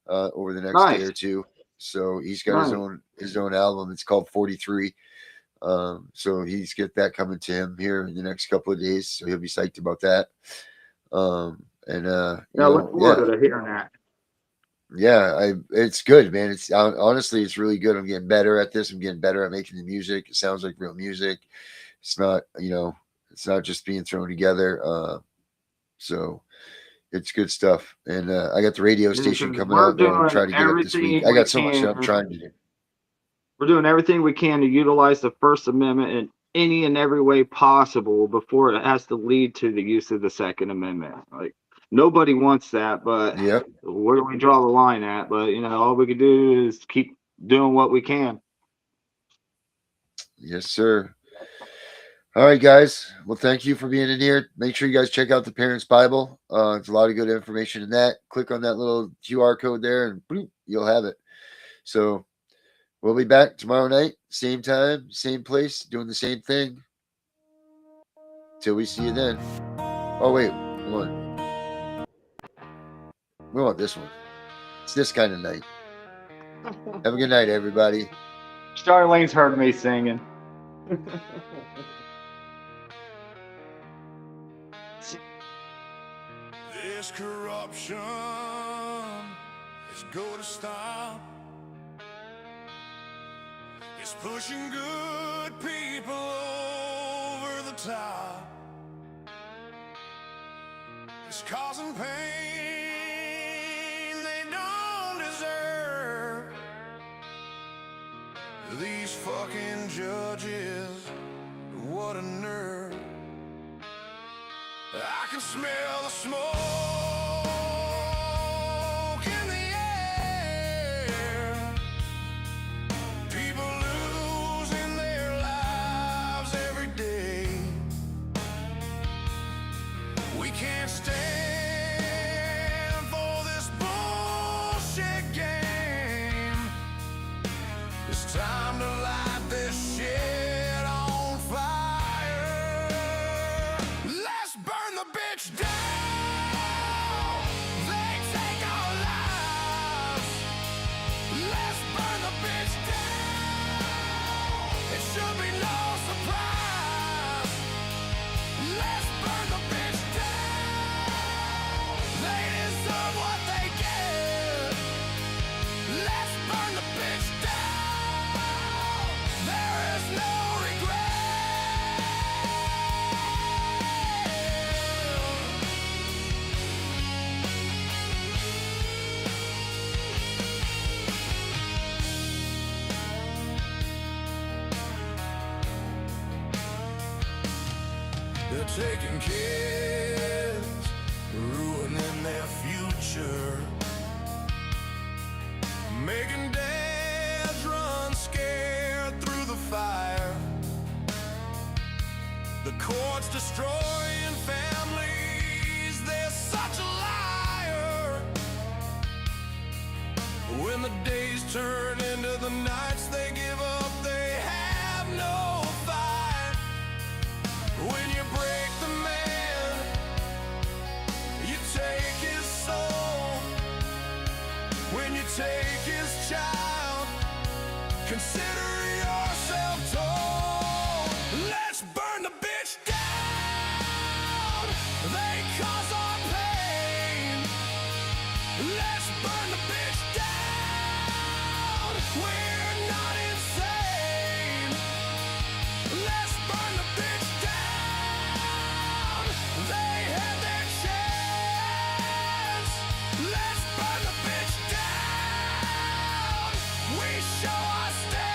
[SPEAKER 7] over the next day or two. So he's got his own album. It's called 43. So he's got that coming to him here in the next couple of days. So he'll be psyched about that.
[SPEAKER 13] Look forward to hearing that.
[SPEAKER 7] Yeah, it's good, man. It's honestly, it's really good. I'm getting better at this. I'm getting better at making the music. It sounds like real music. It's not, it's not just being thrown together. So it's good stuff. And I got the radio station coming out there. I'm trying to get up this week. I got so much that I'm trying to do.
[SPEAKER 13] We're doing everything we can to utilize the First Amendment in any and every way possible before it has to lead to the use of the Second Amendment. Like, nobody wants that, but where do we draw the line at? But all we can do is keep doing what we can.
[SPEAKER 7] Yes, sir. All right, guys. Well, thank you for being in here. Make sure you guys check out the Parents Bible. There's a lot of good information in that. Click on that little QR code there, and boop, you'll have it. So we'll be back tomorrow night, same time, same place, doing the same thing. Till we see you then. Oh wait, hold on. We want this one. It's this kind of night. Have a good night, everybody.
[SPEAKER 13] Charlene's heard me singing.
[SPEAKER 4] This corruption is going to stop. It's pushing good people over the top. It's causing pain they don't deserve. These fucking judges, what a nerve. I can smell the smoke in the air. People losing their lives every day. We can't stand for this bullshit game. It's time to light this shit on fire. Let's burn the bitch down. They take our lives. Let's burn the bitch down. It should be no surprise. Let's burn the bitch down. They deserve what they get. Let's burn the bitch down. taking kids, ruining their future, making dads run scared through the fire. The court's destroying families, they're such a liar. When the days turn into the nights, they give up, they have no fight. When you break the man, you take his soul. When you take his child, consider yourself told. Let's burn the bitch down. They cause our pain. Let's burn the bitch down. We're not insane. Let's burn the bitch down. They had their chance. Let's burn the bitch down. We show our stance.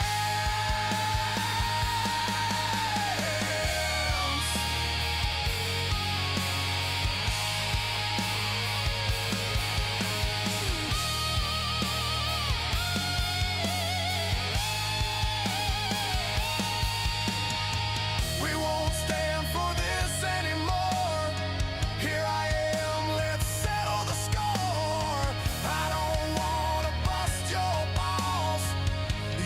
[SPEAKER 4] We won't stand for this anymore. Here I am, let's settle the score. I don't wanna bust your balls.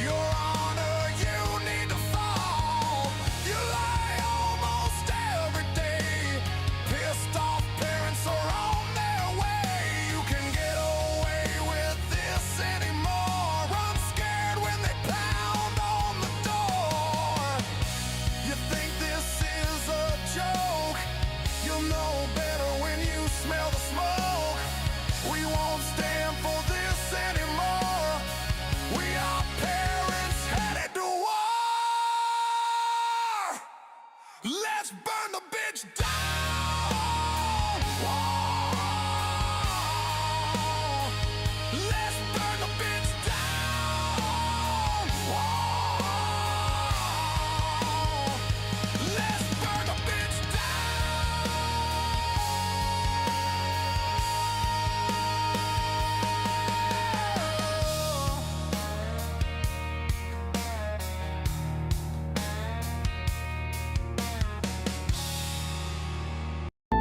[SPEAKER 4] Your Honor, you need to fall. You lie almost every day. Pissed off parents are on their way. You can get away with this anymore. I'm scared when they pound on the door. You think this is a joke? You'll know better when you smell the smoke. We won't stand for this anymore. We are parents headed to war. Let's burn the bitch down. Let's burn the bitch down. Let's burn the bitch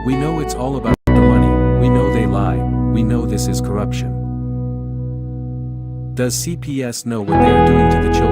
[SPEAKER 14] We know it's all about the money, we know they lie, we know this is corruption. Does CPS know what they are doing to the children?